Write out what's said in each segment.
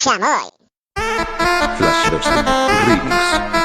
chamoy. Flash roasting remix.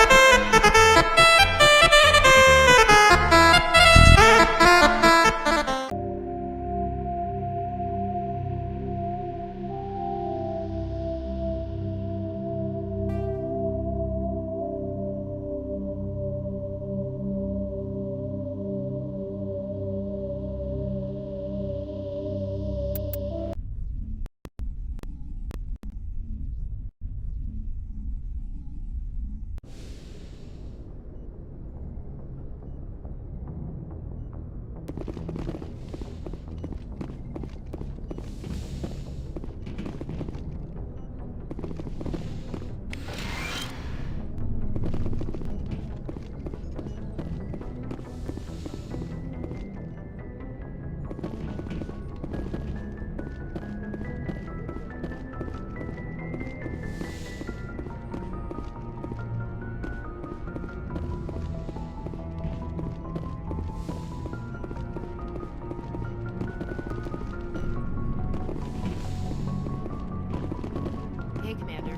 Hey, Commander.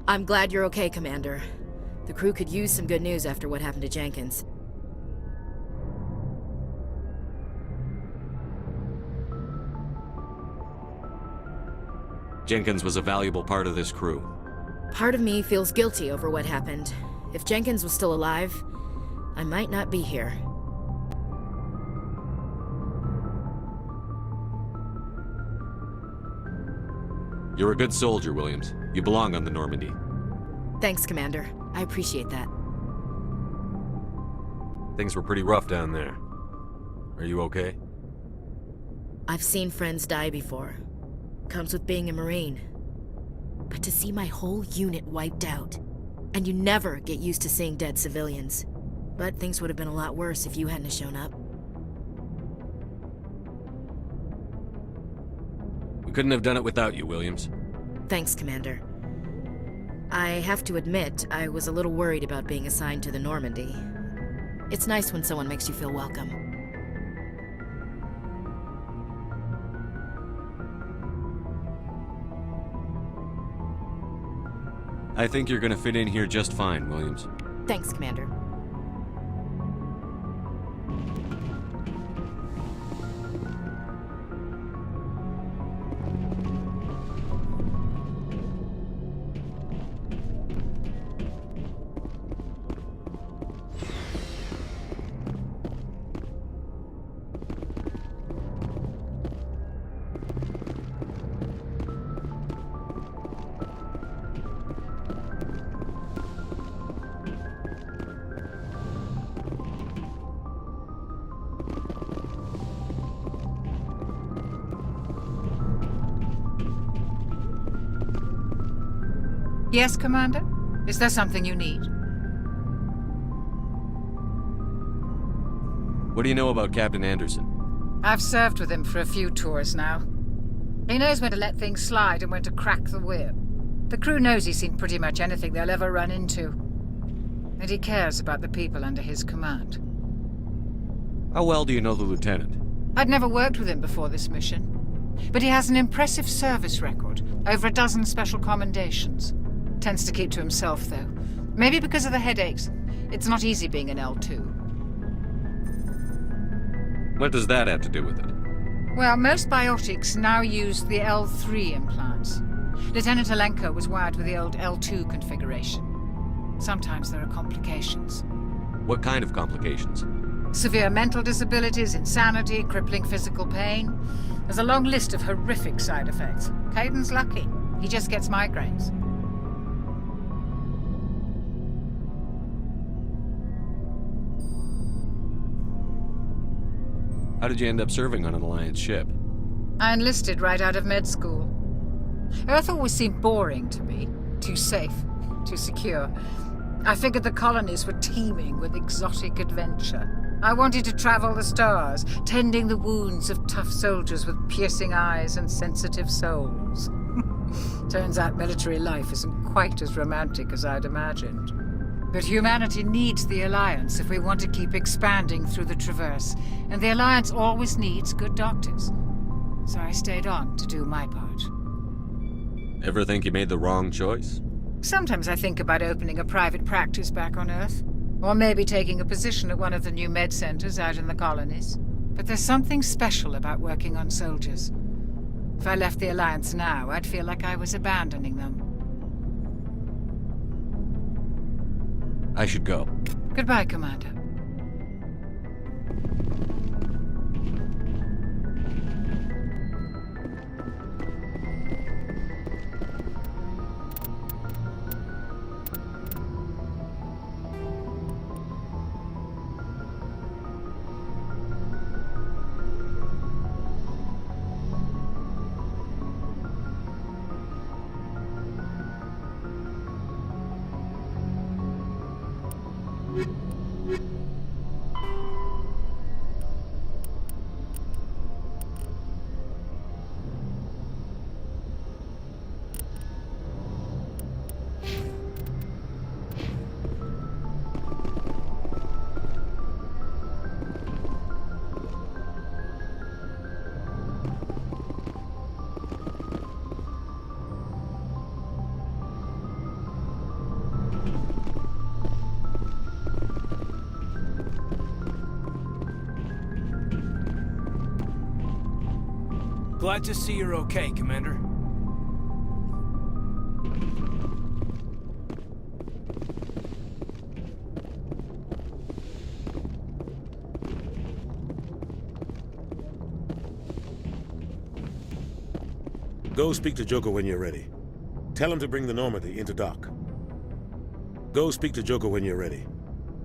I'm glad you're okay, Commander. The crew could use some good news after what happened to Jenkins. Jenkins was a valuable part of this crew. Part of me feels guilty over what happened. If Jenkins was still alive, I might not be here. You're a good soldier, Williams. You belong on the Normandy. Thanks, Commander. I appreciate that. Things were pretty rough down there. Are you okay? I've seen friends die before. Comes with being a Marine. But to see my whole unit wiped out, and you never get used to seeing dead civilians. But things would have been a lot worse if you hadn't shown up. We couldn't have done it without you, Williams. Thanks, Commander. I have to admit, I was a little worried about being assigned to the Normandy. It's nice when someone makes you feel welcome. I think you're gonna fit in here just fine, Williams. Thanks, Commander. Yes, Commander? Is there something you need? What do you know about Captain Anderson? I've served with him for a few tours now. He knows when to let things slide and when to crack the whip. The crew knows he's seen pretty much anything they'll ever run into. And he cares about the people under his command. How well do you know the lieutenant? I'd never worked with him before this mission. But he has an impressive service record, over a dozen special commendations. Tends to keep to himself, though. Maybe because of the headaches. It's not easy being an L2. What does that have to do with it? Well, most biotics now use the L3 implants. Lieutenant Alenko was wired with the old L2 configuration. Sometimes there are complications. What kind of complications? Severe mental disabilities, insanity, crippling physical pain. There's a long list of horrific side effects. Caden's lucky. He just gets migraines. How did you end up serving on an Alliance ship? I enlisted right out of med school. Earth always seemed boring to me. Too safe, too secure. I figured the colonies were teeming with exotic adventure. I wanted to travel the stars, tending the wounds of tough soldiers with piercing eyes and sensitive souls. Turns out military life isn't quite as romantic as I'd imagined. But humanity needs the Alliance if we want to keep expanding through the Traverse, and the Alliance always needs good doctors. So I stayed on to do my part. Ever think you made the wrong choice? Sometimes I think about opening a private practice back on Earth, or maybe taking a position at one of the new med centers out in the colonies. But there's something special about working on soldiers. If I left the Alliance now, I'd feel like I was abandoning them. I should go. Goodbye, Commander. Glad to see you're okay, Commander. Go speak to Joker when you're ready. Tell him to bring the Normandy into dock. Go speak to Joker when you're ready.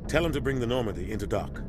Tell him to bring the Normandy into dock.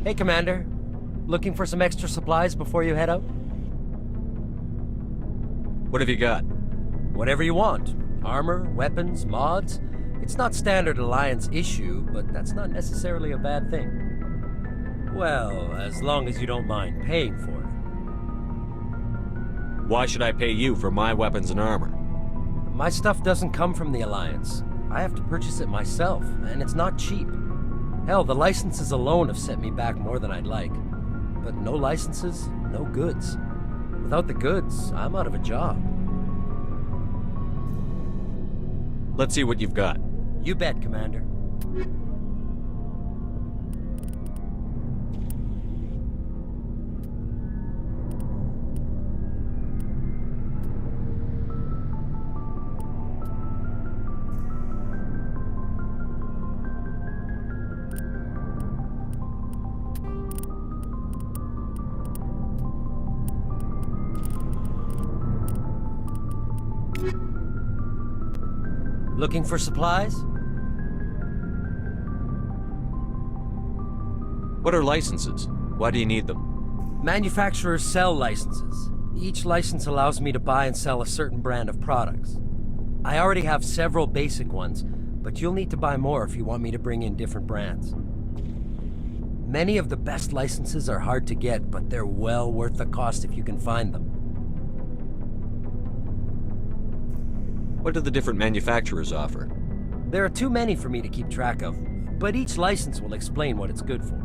Hey, Commander. Looking for some extra supplies before you head out? What have you got? Whatever you want. Armor, weapons, mods. It's not standard Alliance issue, but that's not necessarily a bad thing. Well, as long as you don't mind paying for it. Why should I pay you for my weapons and armor? My stuff doesn't come from the Alliance. I have to purchase it myself, and it's not cheap. Hell, the licenses alone have set me back more than I'd like. But no licenses, no goods. Without the goods, I'm out of a job. Let's see what you've got. You bet, Commander. Looking for supplies? What are licenses? Why do you need them? Manufacturers sell licenses. Each license allows me to buy and sell a certain brand of products. I already have several basic ones, but you'll need to buy more if you want me to bring in different brands. Many of the best licenses are hard to get, but they're well worth the cost if you can find them. What do the different manufacturers offer? There are too many for me to keep track of, but each license will explain what it's good for.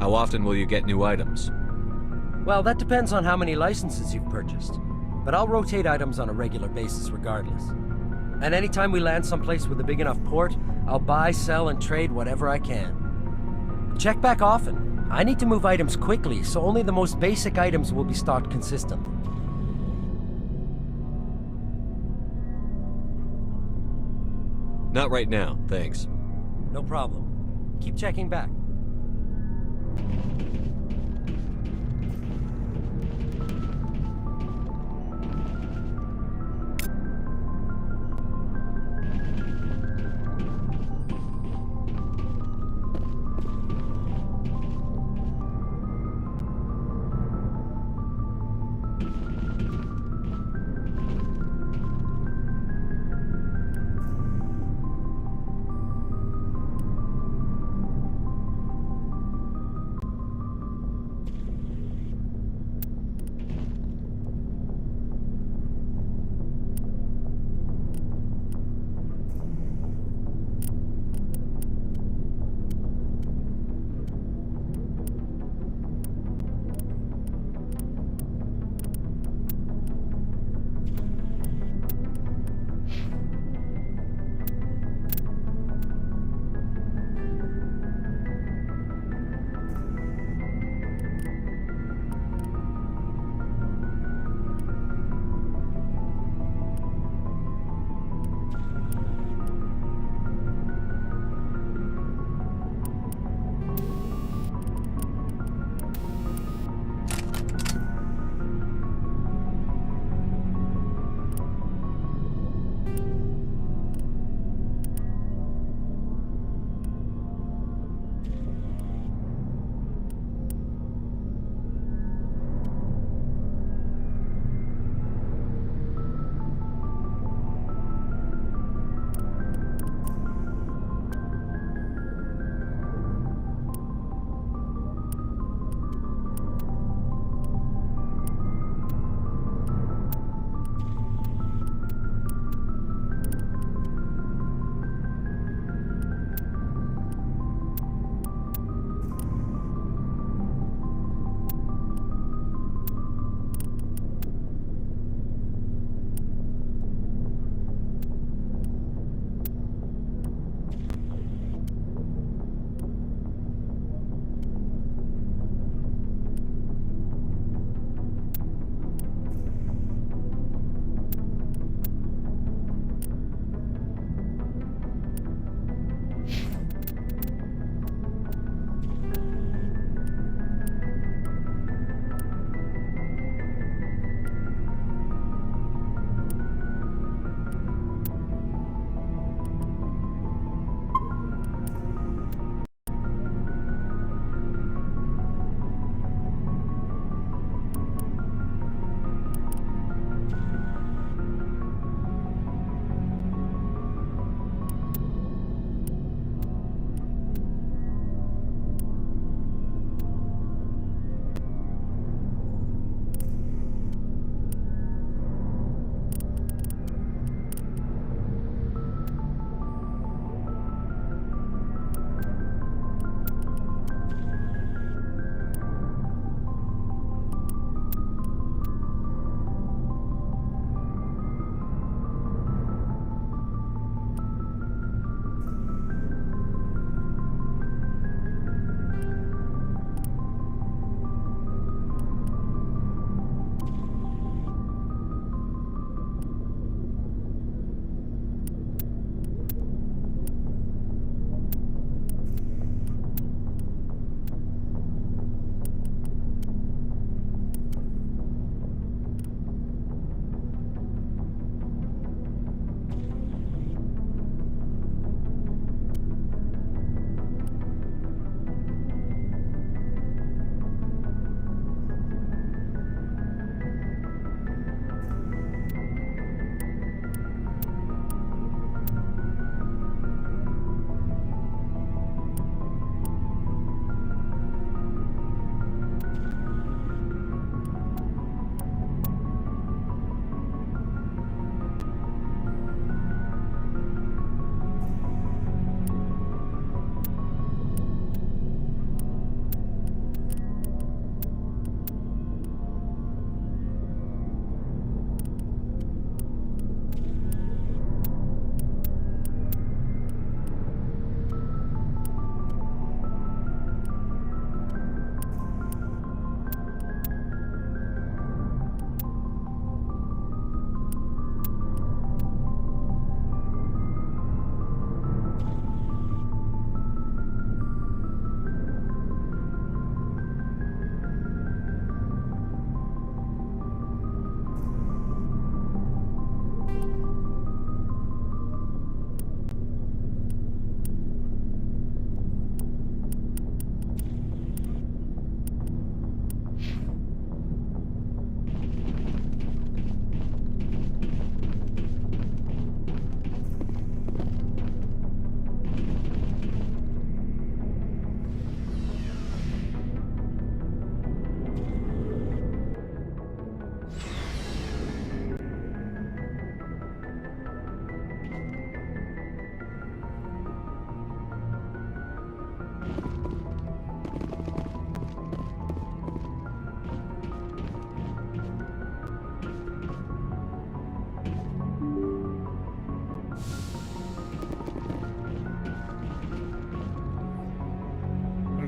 How often will you get new items? Well, that depends on how many licenses you've purchased, but I'll rotate items on a regular basis regardless. And anytime we land someplace with a big enough port, I'll buy, sell, and trade whatever I can. Check back often. I need to move items quickly, so only the most basic items will be stocked consistently. Not right now, thanks. No problem. Keep checking back.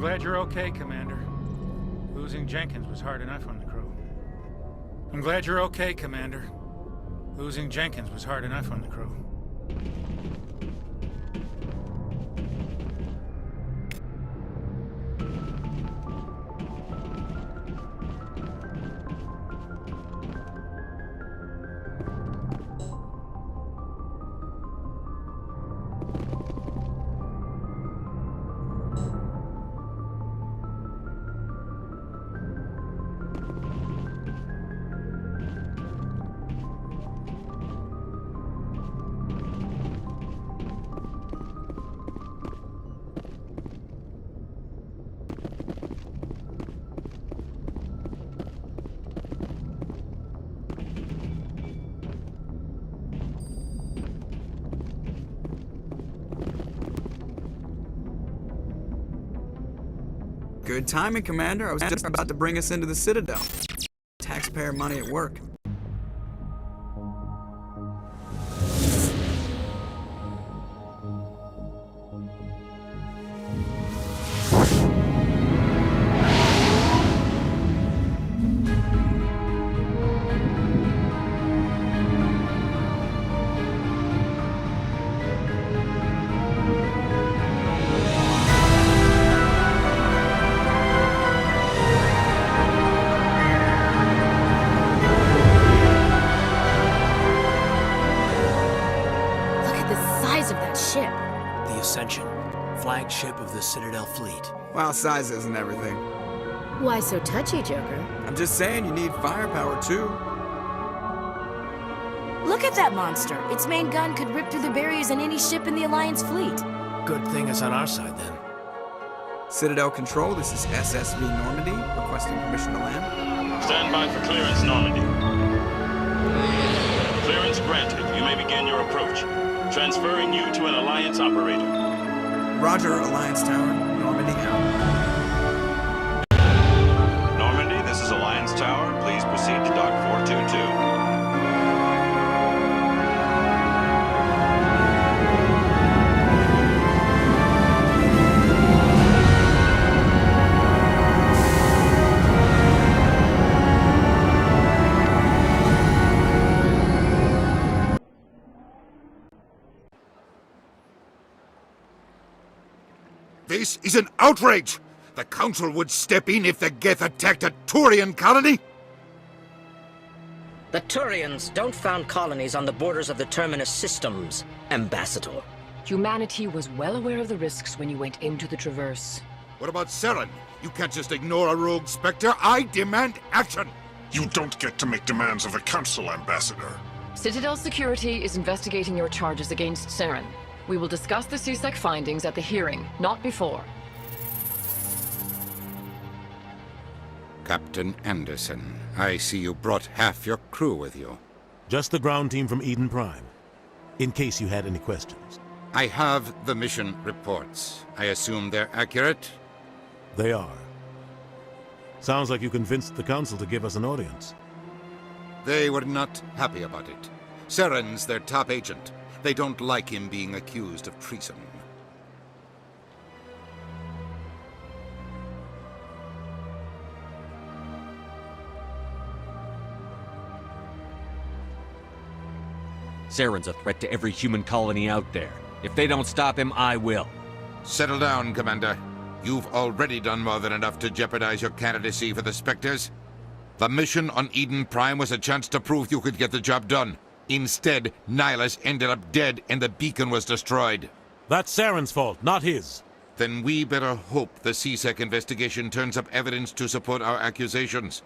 glad you're okay, Commander. Losing Jenkins was hard enough on the crew. I'm glad you're okay, Commander. Losing Jenkins was hard enough on the crew. Good timing, Commander. I was just about to bring us into the Citadel. Taxpayer money at work. Flagship of the Citadel fleet. Well, size isn't everything. Why so touchy, Joker? I'm just saying you need firepower, too. Look at that monster. Its main gun could rip through the barriers in any ship in the Alliance fleet. Good thing it's on our side, then. Citadel Control, this is SSV Normandy, requesting permission to land. Stand by for clearance, Normandy. Clearance granted. You may begin your approach. Transferring you to an Alliance operator. Roger, Alliance Tower. Normandy out. Normandy, this is Alliance Tower. Please proceed to Dock 422. This is an outrage! The Council would step in if the Geth attacked a Turian colony? The Turians don't found colonies on the borders of the Terminus systems, Ambassador. Humanity was well aware of the risks when you went into the Traverse. What about Saren? You can't just ignore a rogue Spectre. I demand action! You don't get to make demands of the Council, Ambassador. Citadel Security is investigating your charges against Saren. We will discuss the CSEC findings at the hearing, not before. Captain Anderson, I see you brought half your crew with you. Just the ground team from Eden Prime, in case you had any questions. I have the mission reports. I assume they're accurate? They are. Sounds like you convinced the Council to give us an audience. They were not happy about it. Saren's their top agent. They don't like him being accused of treason. Saren's a threat to every human colony out there. If they don't stop him, I will. Settle down, Commander. You've already done more than enough to jeopardize your candidacy for the Spectres. The mission on Eden Prime was a chance to prove you could get the job done. Instead, Nihilus ended up dead and the beacon was destroyed. That's Saren's fault, not his. Then we better hope the CSEC investigation turns up evidence to support our accusations.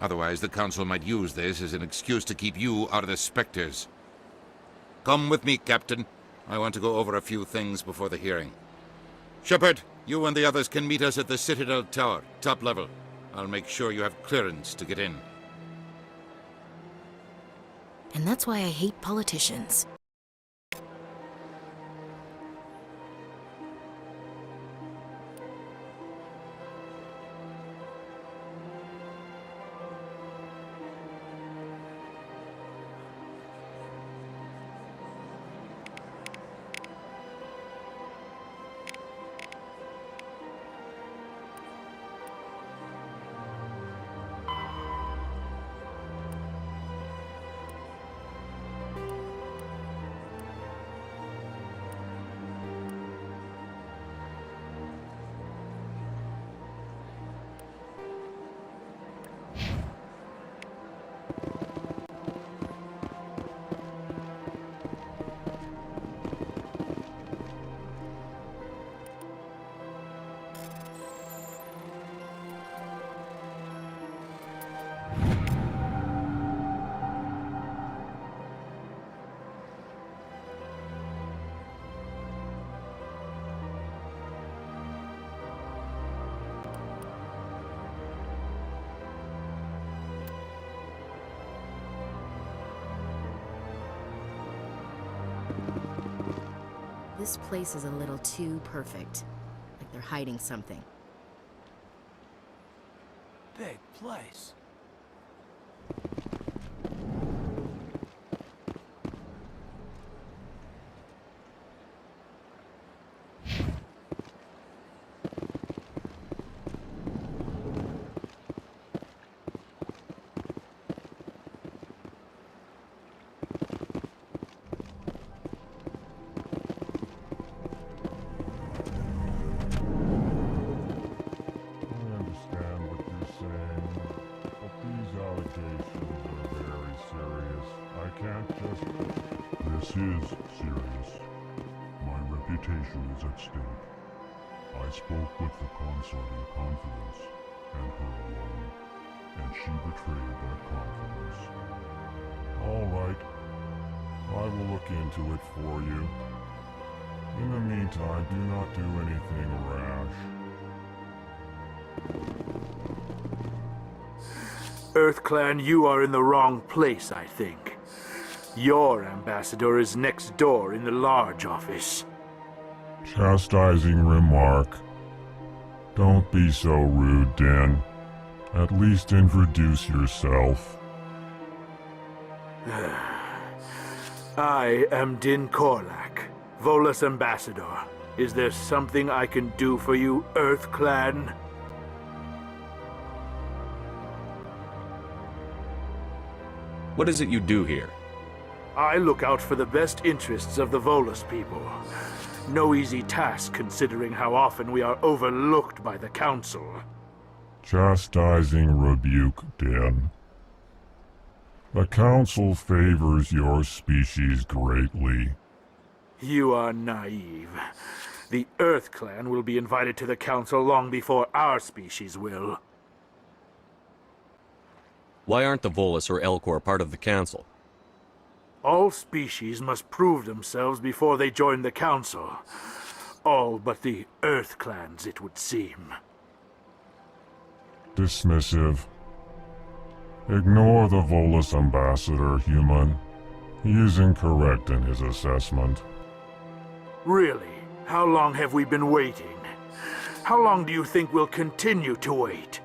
Otherwise, the Council might use this as an excuse to keep you out of the Spectres. Come with me, Captain. I want to go over a few things before the hearing. Shepard, you and the others can meet us at the Citadel Tower, top level. I'll make sure you have clearance to get in. And that's why I hate politicians. This place is a little too perfect. Like they're hiding something. Big place. This is serious. My reputation is at stake. I spoke with the consort in confidence, and her alone, and she betrayed that confidence. All right. I will look into it for you. In the meantime, do not do anything rash. EarthClan, you are in the wrong place, I think. Your ambassador is next door in the large office. Chastising remark. Don't be so rude, Din. At least introduce yourself. I am Din Korlak, Volus ambassador. Is there something I can do for you, EarthClan? What is it you do here? I look out for the best interests of the Volus people. No easy task considering how often we are overlooked by the Council. Chastising rebuke, Din. The Council favors your species greatly. You are naive. The EarthClan will be invited to the Council long before our species will. Why aren't the Volus or Elcor part of the Council? All species must prove themselves before they join the Council. All but the EarthClans, it would seem. Dismissive. Ignore the Volus ambassador, human. He is incorrect in his assessment. Really? How long have we been waiting? How long do you think we'll continue to wait?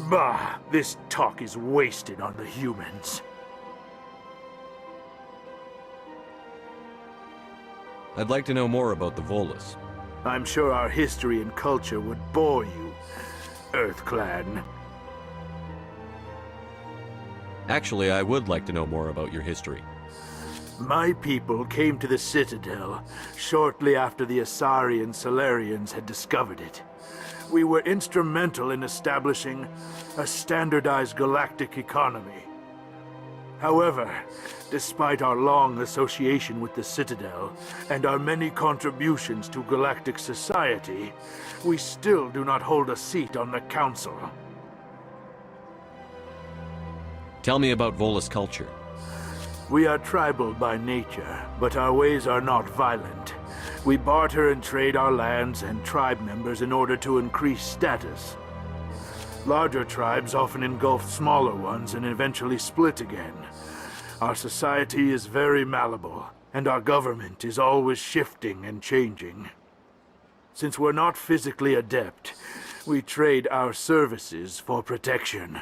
Bah, this talk is wasted on the humans. I'd like to know more about the Volus. I'm sure our history and culture would bore you, EarthClan. Actually, I would like to know more about your history. My people came to the Citadel shortly after the Asari and Solarians had discovered it. We were instrumental in establishing a standardized galactic economy. However, despite our long association with the Citadel and our many contributions to galactic society, we still do not hold a seat on the Council. Tell me about Volus culture. We are tribal by nature, but our ways are not violent. We barter and trade our lands and tribe members in order to increase status. Larger tribes often engulf smaller ones and eventually split again. Our society is very malleable, and our government is always shifting and changing. Since we're not physically adept, we trade our services for protection.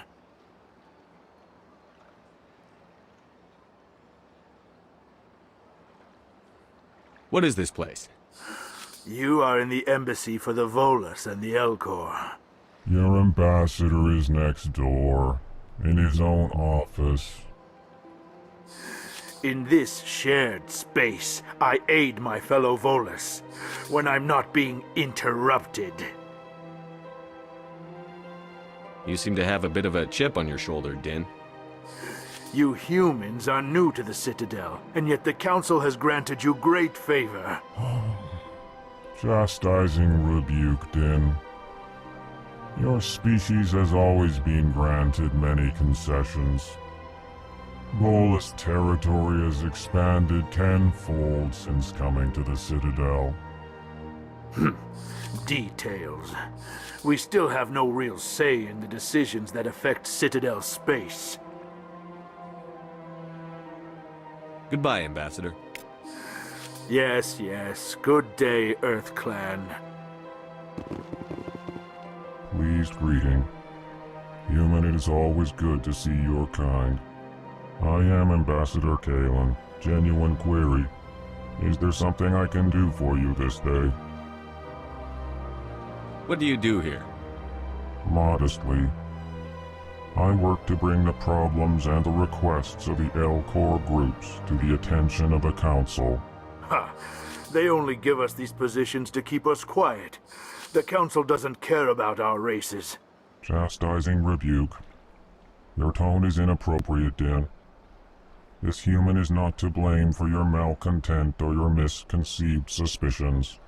What is this place? You are in the embassy for the Volus and the Elcor. Your ambassador is next door, in his own office. In this shared space, I aid my fellow Volus when I'm not being interrupted. You seem to have a bit of a chip on your shoulder, Din. You humans are new to the Citadel, and yet the Council has granted you great favor. Chastising rebuke, Din. Your species has always been granted many concessions. Volus territory has expanded tenfold since coming to the Citadel. Details. We still have no real say in the decisions that affect Citadel space. Goodbye, Ambassador. Yes, yes. Good day, Earth Clan. Pleased greeting. Human, it is always good to see your kind. I am Ambassador Kalen. Genuine query. Is there something I can do for you this day? What do you do here? Modestly. I work to bring the problems and the requests of the Elcor groups to the attention of the Council. Ha! They only give us these positions to keep us quiet. The Council doesn't care about our races. Chastising rebuke. Your tone is inappropriate, Din. This human is not to blame for your malcontent or your misconceived suspicions.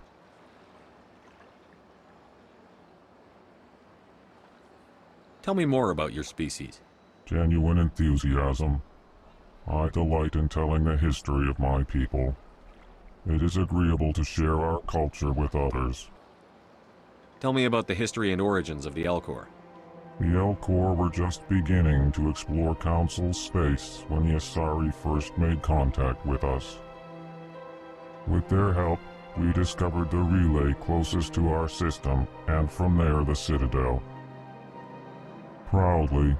Tell me more about your species. Genuine enthusiasm. I delight in telling the history of my people. It is agreeable to share our culture with others. Tell me about the history and origins of the Elcor. The Elcor were just beginning to explore Council space when the Asari first made contact with us. With their help, we discovered the relay closest to our system, and from there the Citadel. Proudly,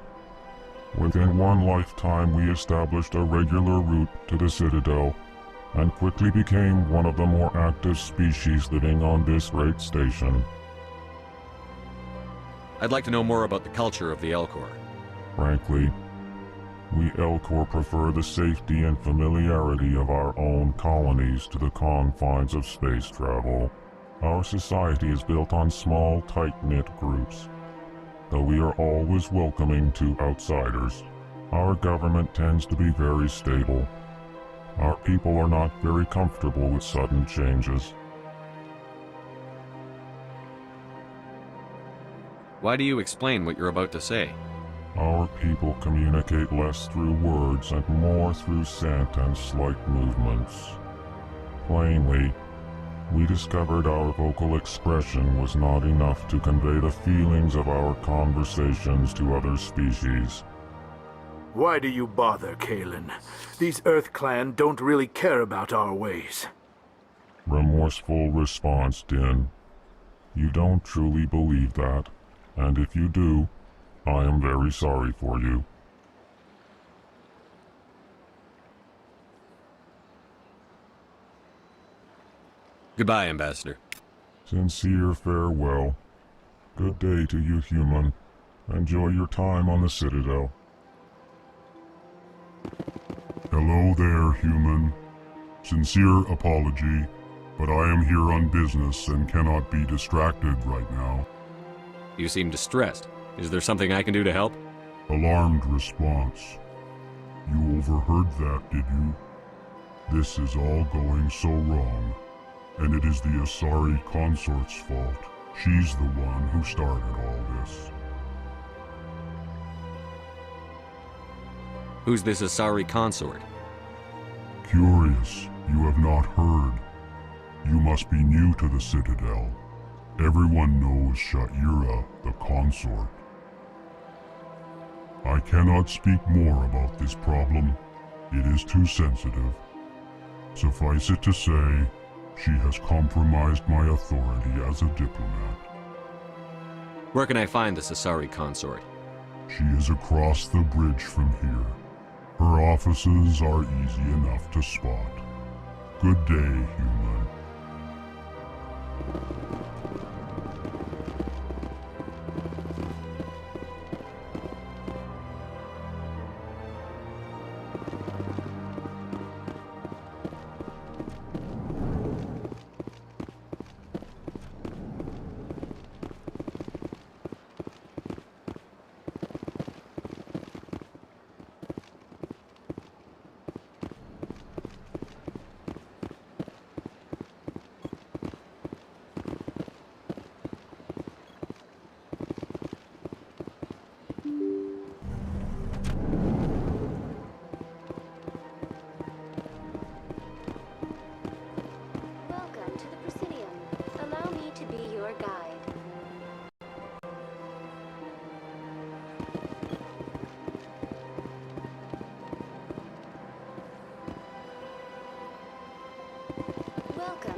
within one lifetime we established a regular route to the Citadel, and quickly became one of the more active species living on this great station. I'd like to know more about the culture of the Elcor. Frankly, we Elcor prefer the safety and familiarity of our own colonies to the confines of space travel. Our society is built on small, tight-knit groups, though we are always welcoming to outsiders. Our government tends to be very stable. Our people are not very comfortable with sudden changes. Why do you explain what you're about to say? Our people communicate less through words and more through scent and slight movements. Plainly, we discovered our vocal expression was not enough to convey the feelings of our conversations to other species. Why do you bother, Kalen? These Earth Clan don't really care about our ways. Remorseful response, Din. You don't truly believe that, and if you do, I am very sorry for you. Goodbye, Ambassador. Sincere farewell. Good day to you, human. Enjoy your time on the Citadel. Hello there, human. Sincere apology, but I am here on business and cannot be distracted right now. You seem distressed. Is there something I can do to help? Alarmed response. You overheard that, did you? This is all going so wrong, and it is the Asari consort's fault. She's the one who started all this. Who's this Asari consort? Curious, you have not heard. You must be new to the Citadel. Everyone knows Sha'ira, the consort. I cannot speak more about this problem. It is too sensitive. Suffice it to say, she has compromised my authority as a diplomat. Where can I find this Asari consort? She is across the bridge from here. Her offices are easy enough to spot. Good day, human.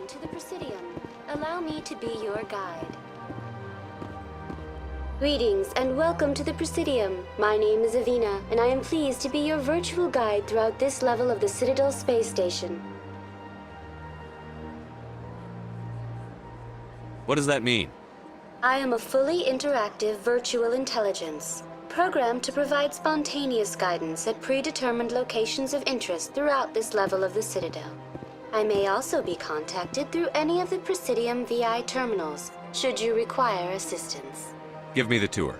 to the Presidium. Allow me to be your guide. Greetings and welcome to the Presidium. My name is Avina, and I am pleased to be your virtual guide throughout this level of the Citadel Space Station. What does that mean? I am a fully interactive virtual intelligence, programmed to provide spontaneous guidance at predetermined locations of interest throughout this level of the Citadel. I may also be contacted through any of the Presidium VI terminals, should you require assistance. Give me the tour.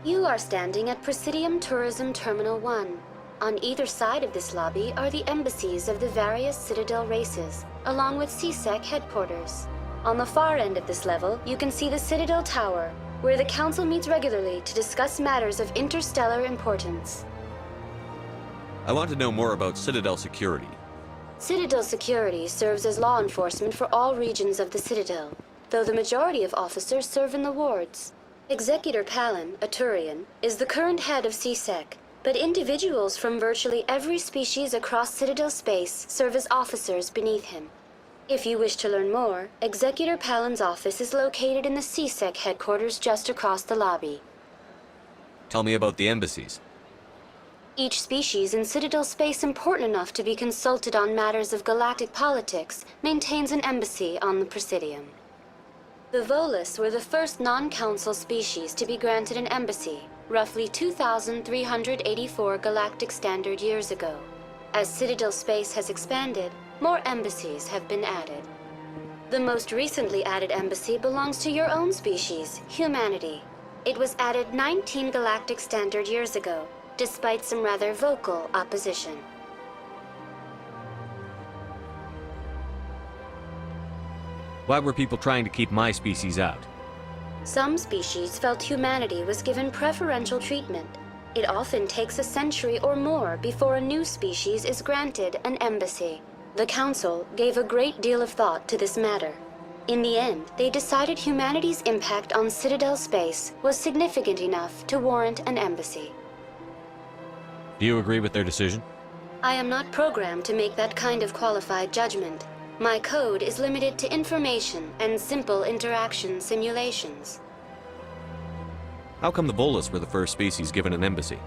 You are standing at Presidium Tourism Terminal 1. On either side of this lobby are the embassies of the various Citadel races, along with CSEC headquarters. On the far end of this level, you can see the Citadel Tower, where the Council meets regularly to discuss matters of interstellar importance. I want to know more about Citadel security. Citadel security serves as law enforcement for all regions of the Citadel, though the majority of officers serve in the wards. Executor Palin, a Turian, is the current head of CSEC, but individuals from virtually every species across Citadel space serve as officers beneath him. If you wish to learn more, Executor Palin's office is located in the CSEC headquarters just across the lobby. Tell me about the embassies. Each species in Citadel space important enough to be consulted on matters of galactic politics maintains an embassy on the Presidium. The Volus were the first non-council species to be granted an embassy, roughly 2,384 galactic standard years ago. As Citadel space has expanded, more embassies have been added. The most recently added embassy belongs to your own species, humanity. It was added 19 galactic standard years ago, despite some rather vocal opposition. Why were people trying to keep my species out? Some species felt humanity was given preferential treatment. It often takes a century or more before a new species is granted an embassy. The Council gave a great deal of thought to this matter. In the end, they decided humanity's impact on Citadel space was significant enough to warrant an embassy. Do you agree with their decision? I am not programmed to make that kind of qualified judgment. My code is limited to information and simple interaction simulations. How come the Volus were the first species given an embassy?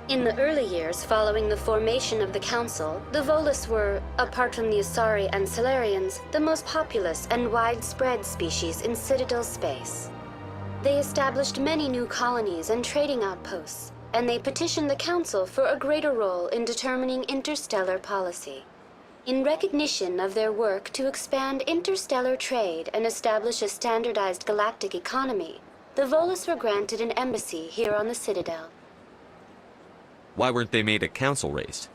In the early years following the formation of the Council, the Volus were, apart from the Asari and Solarians, the most populous and widespread species in Citadel space. They established many new colonies and trading outposts, and they petitioned the Council for a greater role in determining interstellar policy. In recognition of their work to expand interstellar trade and establish a standardized galactic economy, the Volus were granted an embassy here on the Citadel. Why weren't they made a council race?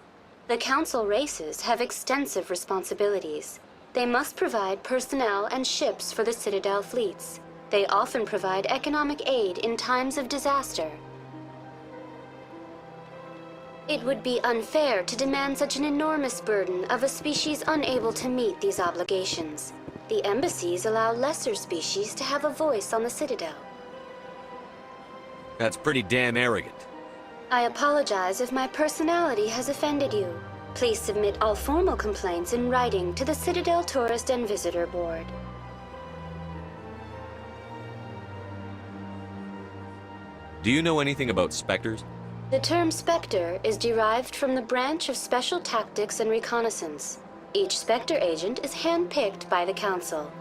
The Council races have extensive responsibilities. They must provide personnel and ships for the Citadel fleets. They often provide economic aid in times of disaster. It would be unfair to demand such an enormous burden of a species unable to meet these obligations. The embassies allow lesser species to have a voice on the Citadel. That's pretty damn arrogant. I apologize if my personality has offended you. Please submit all formal complaints in writing to the Citadel Tourist and Visitor Board. Do you know anything about specters? The term Spectre is derived from the branch of Special Tactics and Reconnaissance. Each Spectre agent is handpicked by the Council.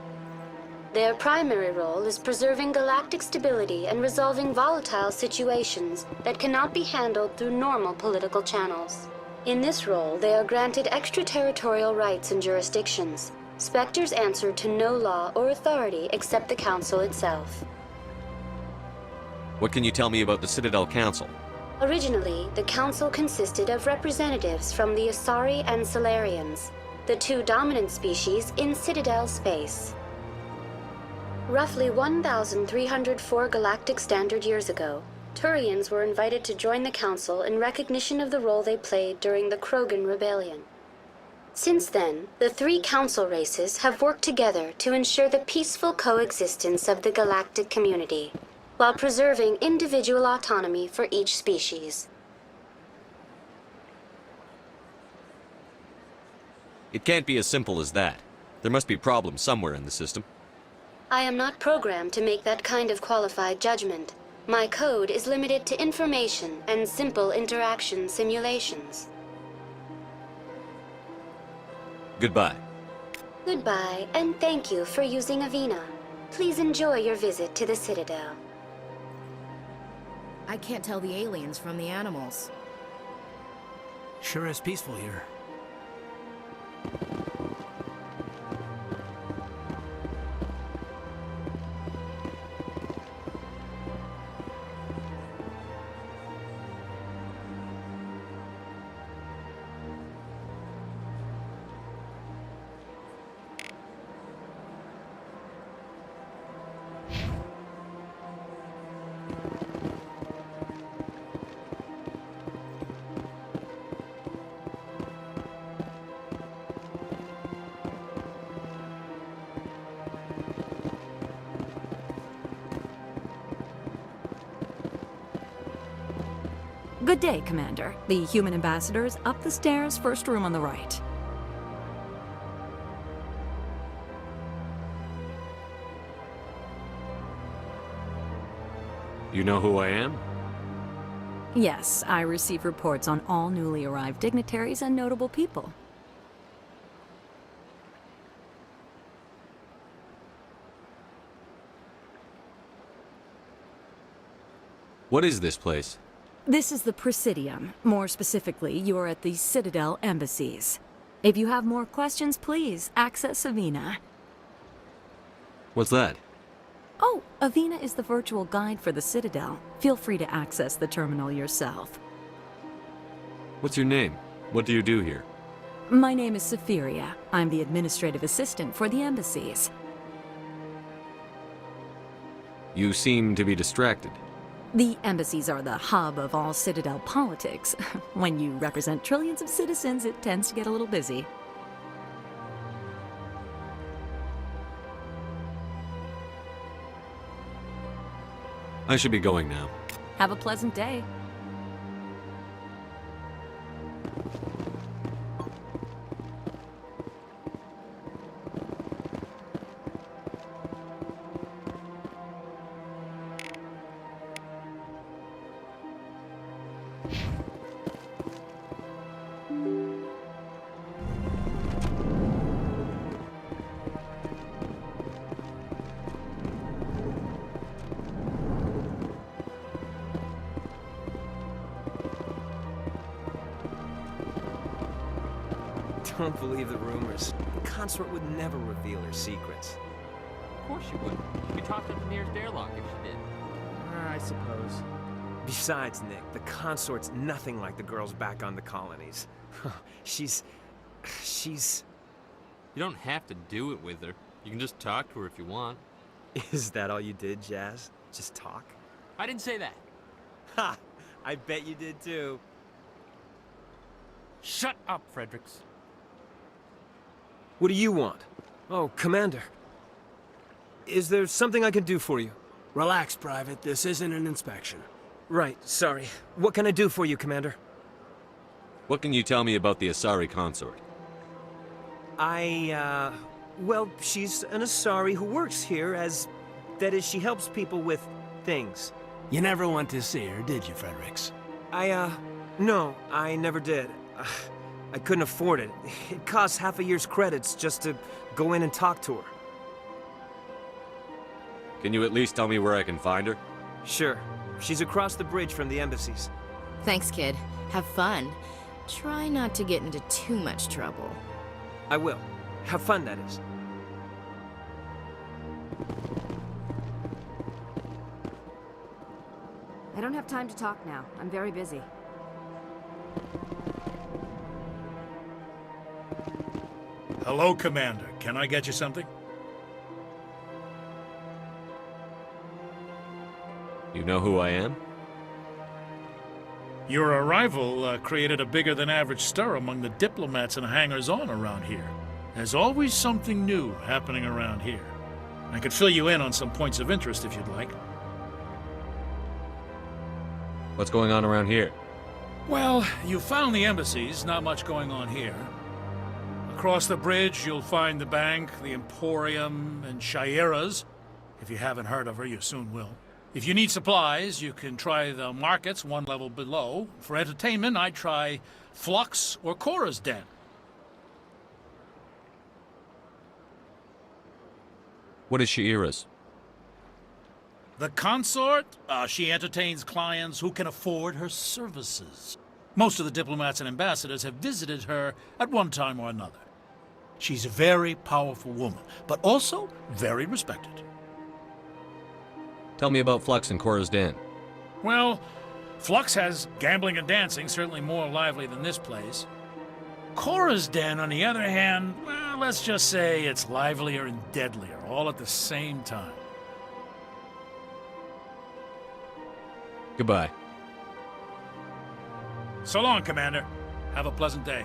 Their primary role is preserving galactic stability and resolving volatile situations that cannot be handled through normal political channels. In this role, they are granted extraterritorial rights and jurisdictions. Spectres answer to no law or authority except the Council itself. What can you tell me about the Citadel Council? Originally, the Council consisted of representatives from the Asari and Solarians, the two dominant species in Citadel space. Roughly 1,304 galactic standard years ago, Turians were invited to join the Council in recognition of the role they played during the Krogan Rebellion. Since then, the three Council races have worked together to ensure the peaceful coexistence of the galactic community, while preserving individual autonomy for each species. It can't be as simple as that. There must be problems somewhere in the system. I am not programmed to make that kind of qualified judgment. My code is limited to information and simple interaction simulations. Goodbye. Goodbye, and thank you for using Avina. Please enjoy your visit to the Citadel. I can't tell the aliens from the animals. Sure is peaceful here. Good day, Commander. The human ambassador is up the stairs, first room on the right. You know who I am? Yes, I receive reports on all newly arrived dignitaries and notable people. What is this place? This is the Presidium. More specifically, you are at the Citadel embassies. If you have more questions, please access Avina. What's that? Oh, Avina is the virtual guide for the Citadel. Feel free to access the terminal yourself. What's your name? What do you do here? My name is Safiria. I'm the administrative assistant for the embassies. You seem to be distracted. The embassies are the hub of all Citadel politics. When you represent trillions of citizens, it tends to get a little busy. I should be going now. Have a pleasant day. Don't believe the rumors. The consort would never reveal her secrets. Of course she would. We talked at the nearest airlock if she did. I suppose. Besides, Nick, the consort's nothing like the girls back on the colonies. She's... You don't have to do it with her. You can just talk to her if you want. Is that all you did, Jazz? Just talk? I didn't say that. Ha! I bet you did too. Shut up, Fredericks. What do you want? Oh, Commander. Is there something I can do for you? Relax, Private. This isn't an inspection. Right, sorry. What can I do for you, Commander? What can you tell me about the Asari consort? Well, she's an Asari who works here as... That is, she helps people with things. You never went to see her, did you, Fredericks? No, I never did. I couldn't afford it. It costs half a year's credits just to go in and talk to her. Can you at least tell me where I can find her? Sure. She's across the bridge from the embassies. Thanks, kid. Have fun. Try not to get into too much trouble. I will. Have fun, that is. I don't have time to talk now. I'm very busy. Hello, Commander. Can I get you something? You know who I am? Your arrival created a bigger-than-average stir among the diplomats and hangers-on around here. There's always something new happening around here. I could fill you in on some points of interest if you'd like. What's going on around here? Well, you found the embassies, not much going on here. Across the bridge, you'll find the bank, the Emporium, and Shaira's. If you haven't heard of her, you soon will. If you need supplies, you can try the markets one level below. For entertainment, I'd try Flux or Cora's Den. What is Shaira's? The consort? She entertains clients who can afford her services. Most of the diplomats and ambassadors have visited her at one time or another. She's a very powerful woman, but also very respected. Tell me about Flux and Cora's Den. Well, Flux has gambling and dancing, certainly more lively than this place. Cora's Den, on the other hand, well, let's just say it's livelier and deadlier, all at the same time. Goodbye. So long, Commander. Have a pleasant day.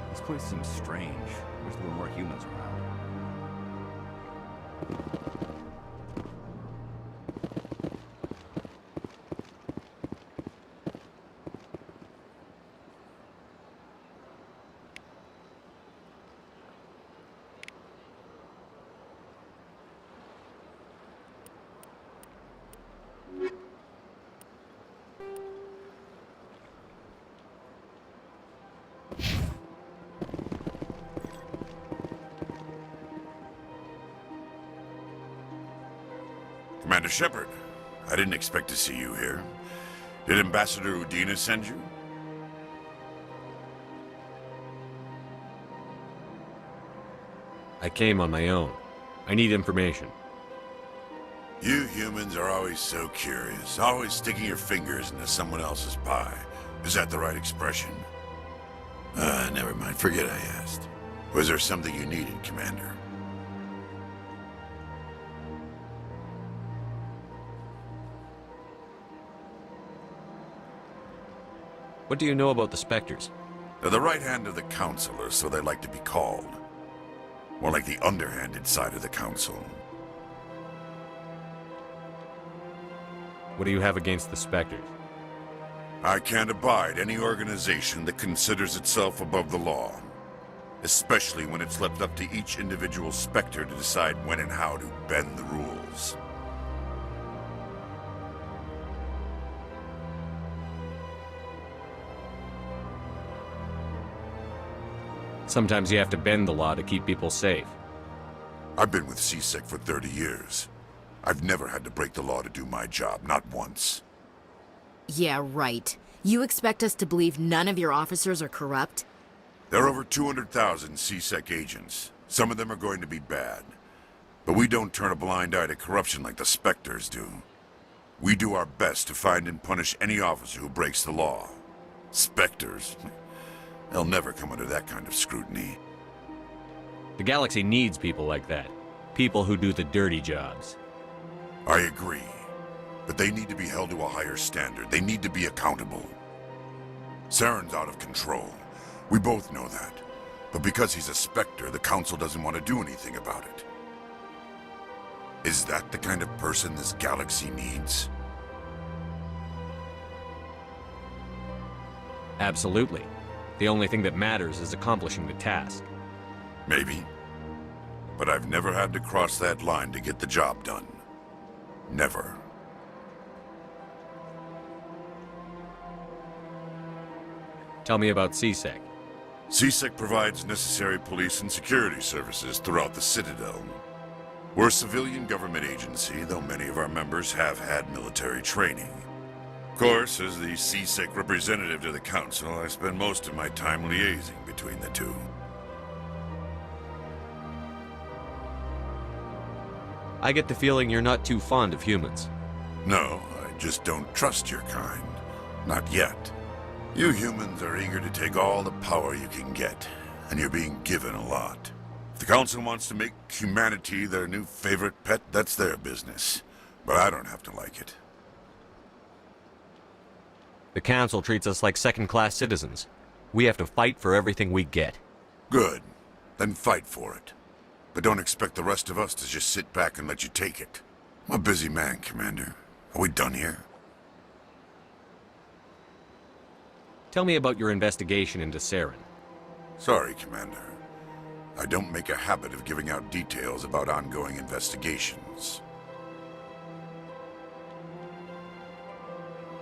This place seems strange. Wish there were more humans around. Commander Shepard, I didn't expect to see you here. Did Ambassador Udina send you? I came on my own. I need information. You humans are always so curious, always sticking your fingers into someone else's pie. Is that the right expression? Never mind, forget I asked. Was there something you needed, Commander? What do you know about the Spectres? They're the right hand of the Council, or so they like to be called. More like the underhanded side of the Council. What do you have against the Spectres? I can't abide any organization that considers itself above the law. Especially when it's left up to each individual Spectre to decide when and how to bend the rules. Sometimes you have to bend the law to keep people safe. I've been with CSEC for 30 years. I've never had to break the law to do my job, not once. Yeah, right. You expect us to believe none of your officers are corrupt? There are over 200,000 CSEC agents. Some of them are going to be bad. But we don't turn a blind eye to corruption like the Spectres do. We do our best to find and punish any officer who breaks the law. Spectres? They'll never come under that kind of scrutiny. The galaxy needs people like that. People who do the dirty jobs. I agree. But they need to be held to a higher standard. They need to be accountable. Saren's out of control. We both know that. But because he's a Spectre, the Council doesn't want to do anything about it. Is that the kind of person this galaxy needs? Absolutely. The only thing that matters is accomplishing the task. Maybe. But I've never had to cross that line to get the job done. Never. Tell me about CSEC. CSEC provides necessary police and security services throughout the Citadel. We're a civilian government agency, though many of our members have had military training. Of course, as the CSEC representative to the Council, I spend most of my time liaising between the two. I get the feeling you're not too fond of humans. No, I just don't trust your kind. Not yet. You humans are eager to take all the power you can get, and you're being given a lot. If the Council wants to make humanity their new favorite pet, that's their business. But I don't have to like it. The Council treats us like second-class citizens. We have to fight for everything we get. Good. Then fight for it. But don't expect the rest of us to just sit back and let you take it. I'm a busy man, Commander. Are we done here? Tell me about your investigation into Saren. Sorry, Commander. I don't make a habit of giving out details about ongoing investigations.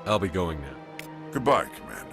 I'll be going now. Goodbye, Commander.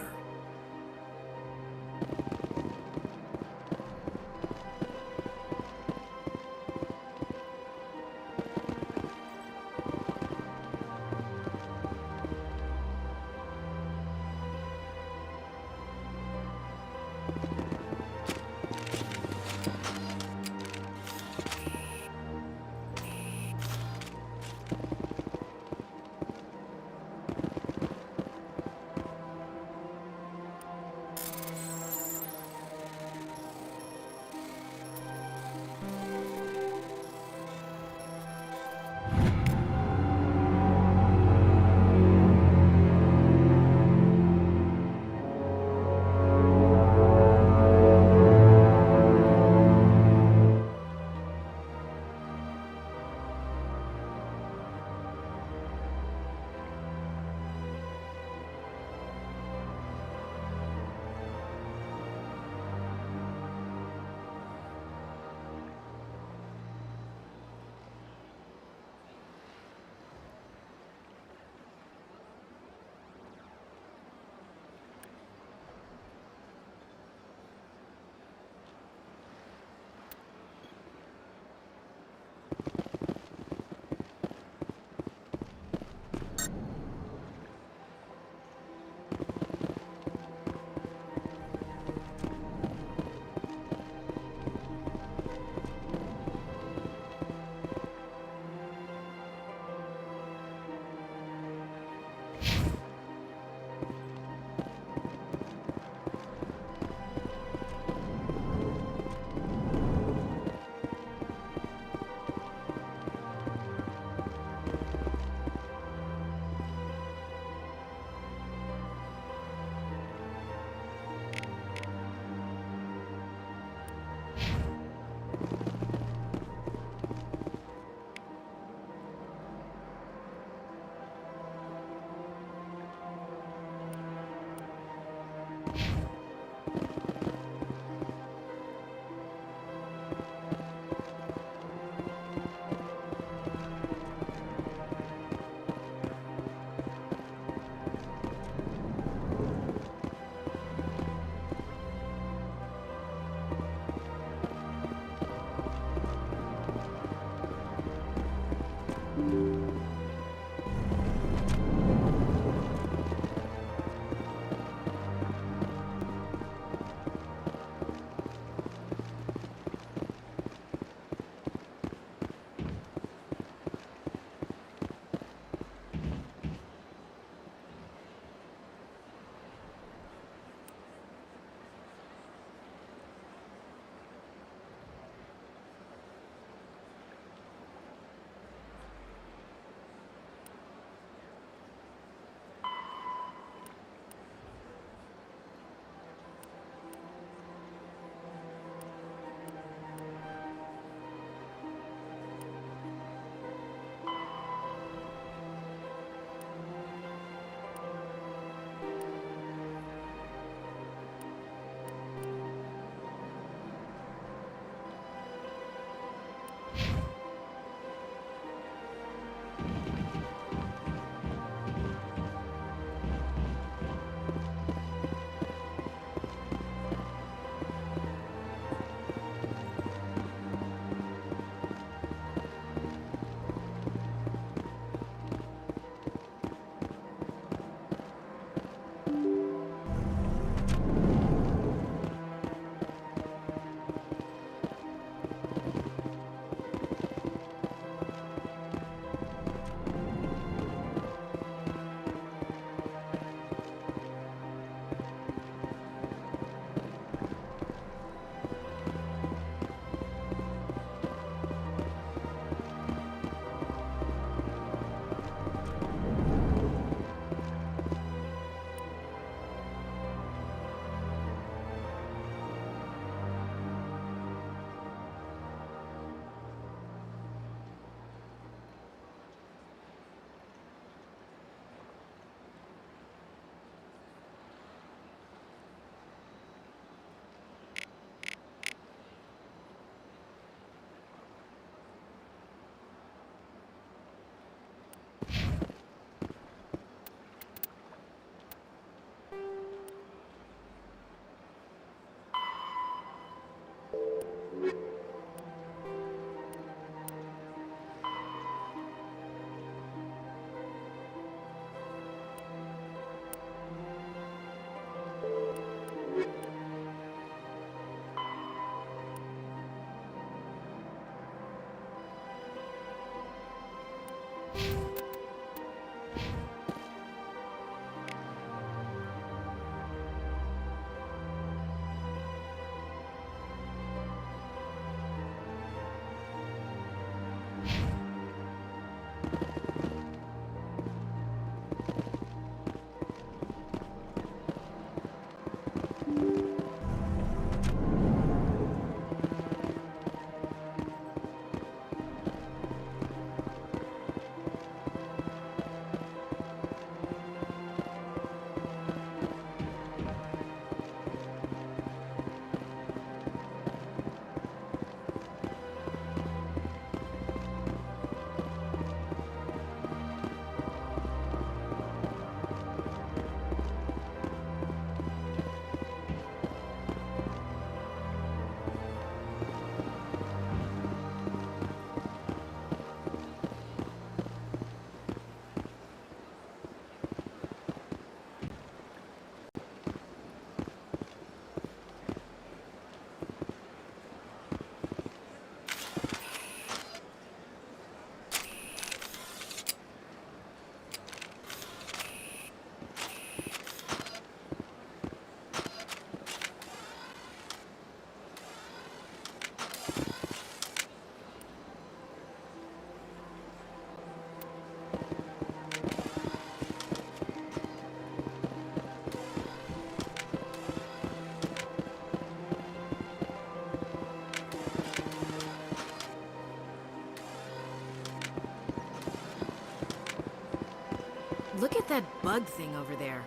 Look at that bug thing over there.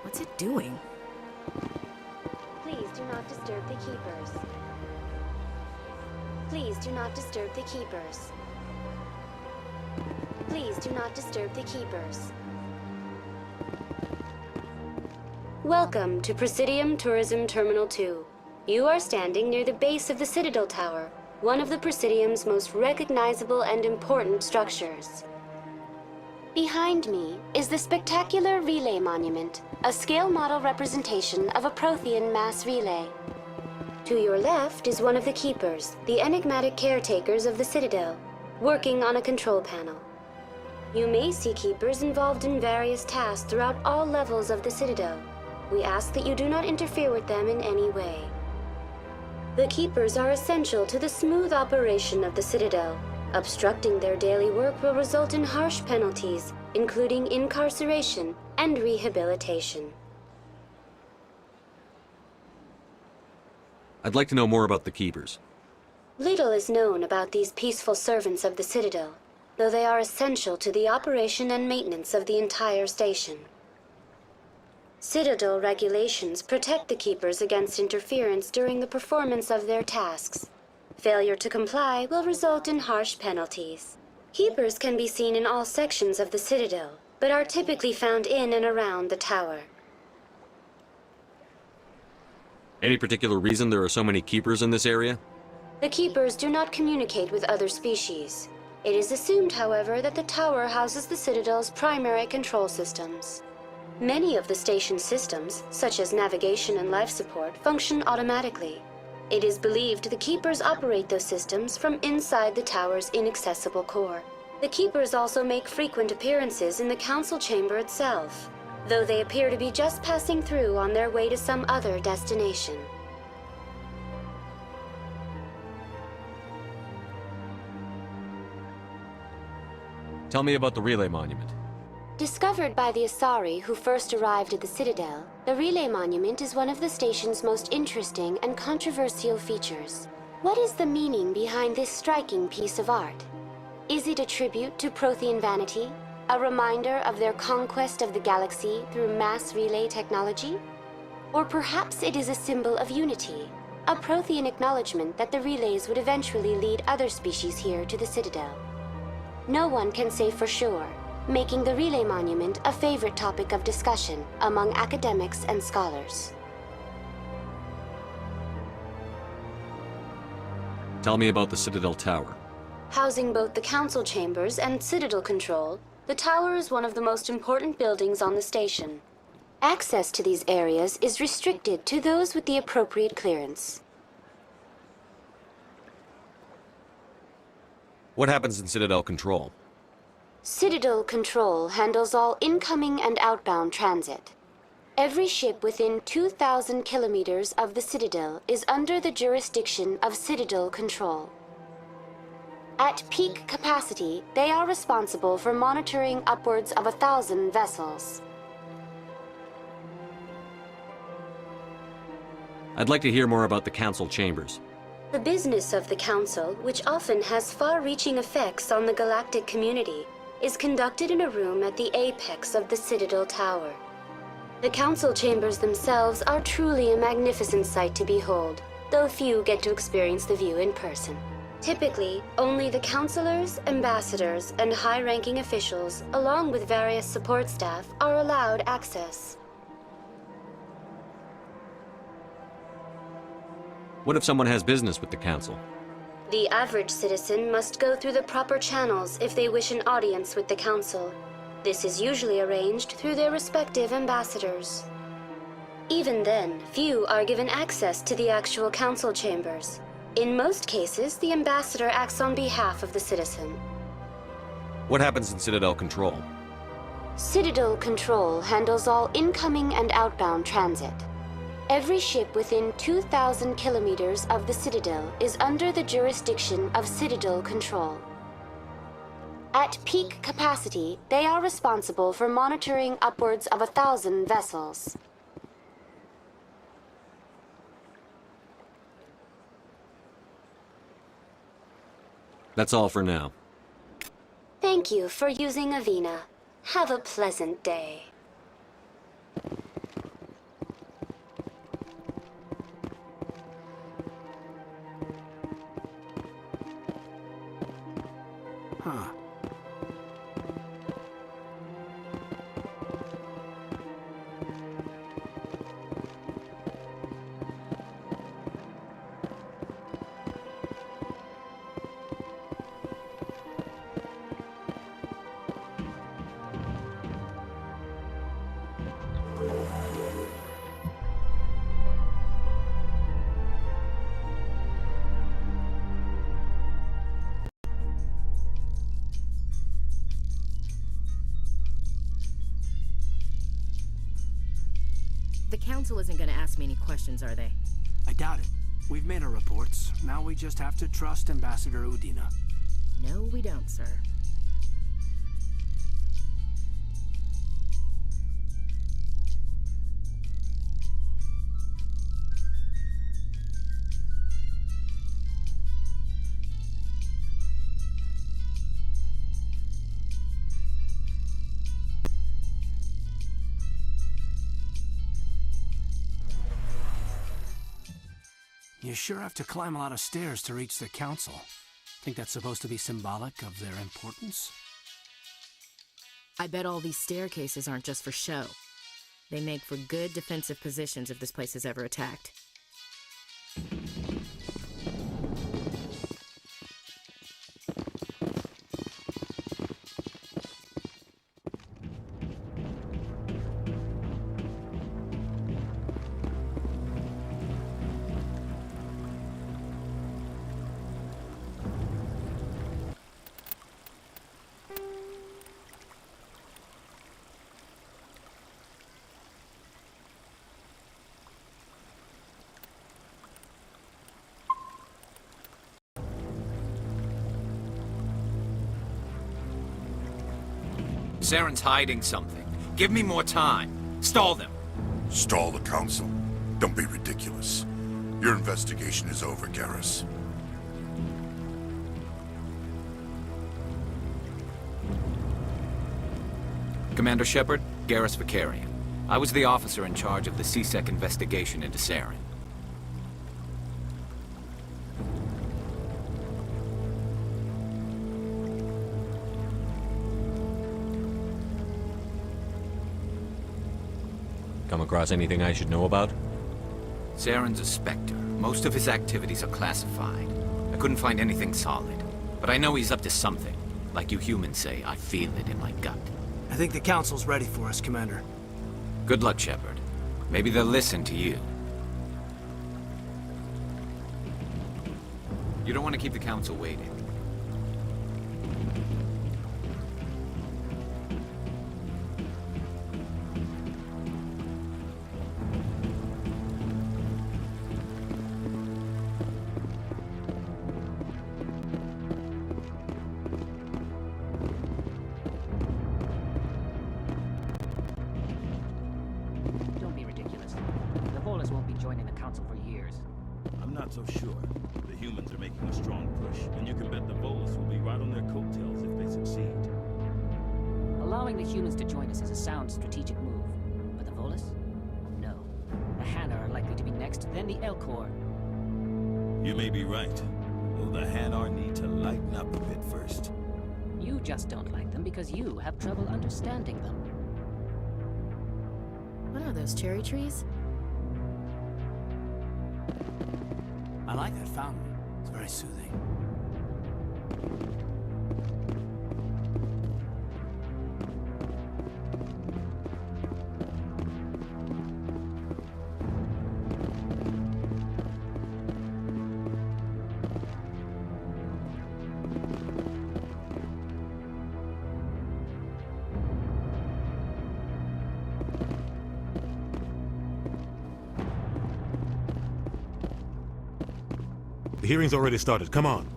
What's it doing? Please do not disturb the keepers. Please do not disturb the keepers. Please do not disturb the keepers. Welcome to Presidium Tourism Terminal 2. You are standing near the base of the Citadel Tower, one of the Presidium's most recognizable and important structures. Behind me is the spectacular Relay Monument, a scale model representation of a Prothean mass relay. To your left is one of the Keepers, the enigmatic caretakers of the Citadel, working on a control panel. You may see Keepers involved in various tasks throughout all levels of the Citadel. We ask that you do not interfere with them in any way. The Keepers are essential to the smooth operation of the Citadel. Obstructing their daily work will result in harsh penalties, including incarceration and rehabilitation. I'd like to know more about the Keepers. Little is known about these peaceful servants of the Citadel, though they are essential to the operation and maintenance of the entire station. Citadel regulations protect the Keepers against interference during the performance of their tasks. Failure to comply will result in harsh penalties. Keepers can be seen in all sections of the Citadel, but are typically found in and around the tower. Any particular reason there are so many Keepers in this area? The Keepers do not communicate with other species. It is assumed, however, that the tower houses the Citadel's primary control systems. Many of the station's systems, such as navigation and life support, function automatically. It is believed the Keepers operate those systems from inside the tower's inaccessible core. The Keepers also make frequent appearances in the council chamber itself, though they appear to be just passing through on their way to some other destination. Tell me about the Relay Monument. Discovered by the Asari who first arrived at the Citadel, the Relay Monument is one of the station's most interesting and controversial features. What is the meaning behind this striking piece of art? Is it a tribute to Prothean vanity? A reminder of their conquest of the galaxy through mass relay technology? Or perhaps it is a symbol of unity, a Prothean acknowledgement that the relays would eventually lead other species here to the Citadel. No one can say for sure, making the Relay Monument a favorite topic of discussion among academics and scholars. Tell me about the Citadel Tower. Housing both the council chambers and Citadel control, the tower is one of the most important buildings on the station. Access to these areas is restricted to those with the appropriate clearance. What happens in Citadel Control? Citadel Control handles all incoming and outbound transit. Every ship within 2,000 kilometers of the Citadel is under the jurisdiction of Citadel Control. At peak capacity, they are responsible for monitoring upwards of 1,000 vessels. I'd like to hear more about the Council chambers. The business of the Council, which often has far-reaching effects on the galactic community, is conducted in a room at the apex of the Citadel Tower. The Council chambers themselves are truly a magnificent sight to behold, though few get to experience the view in person. Typically, only the councilors, ambassadors, and high-ranking officials, along with various support staff, are allowed access. What if someone has business with the Council? The average citizen must go through the proper channels if they wish an audience with the Council. This is usually arranged through their respective ambassadors. Even then, few are given access to the actual Council chambers. In most cases, the ambassador acts on behalf of the citizen. What happens in Citadel Control? Citadel Control handles all incoming and outbound transit. Every ship within 2,000 kilometers of the Citadel is under the jurisdiction of Citadel Control. At peak capacity, they are responsible for monitoring upwards of 1,000 vessels. That's all for now. Thank you for using Avina. Have a pleasant day. Huh. The Council isn't gonna ask me any questions, are they? I doubt it. We've made our reports. Now we just have to trust Ambassador Udina. No, we don't, sir. You sure have to climb a lot of stairs to reach the Council. Think that's supposed to be symbolic of their importance? I bet all these staircases aren't just for show. They make for good defensive positions if this place is ever attacked. Saren's hiding something. Give me more time. Stall them. Stall the Council? Don't be ridiculous. Your investigation is over, Garrus. Commander Shepard, Garrus Vicarian. I was the officer in charge of the CSEC investigation into Saren. Come across anything I should know about? Saren's a Spectre. Most of his activities are classified. I couldn't find anything solid. But I know he's up to something. Like you humans say, I feel it in my gut. I think the Council's ready for us, Commander. Good luck, Shepard. Maybe they'll listen to you. You don't want to keep the Council waiting. not so sure. The humans are making a strong push, and you can bet the Volus will be right on their coattails if they succeed. Allowing the humans to join us is a sound strategic move. But the Volus? No. The Hana are likely to be next, then the Elcor. You may be right. Though the Hanar need to lighten up a bit first. You just don't like them because you have trouble understanding them. What are those, cherry trees? I like that fountain. It's very soothing. The hearing's already started. Come on.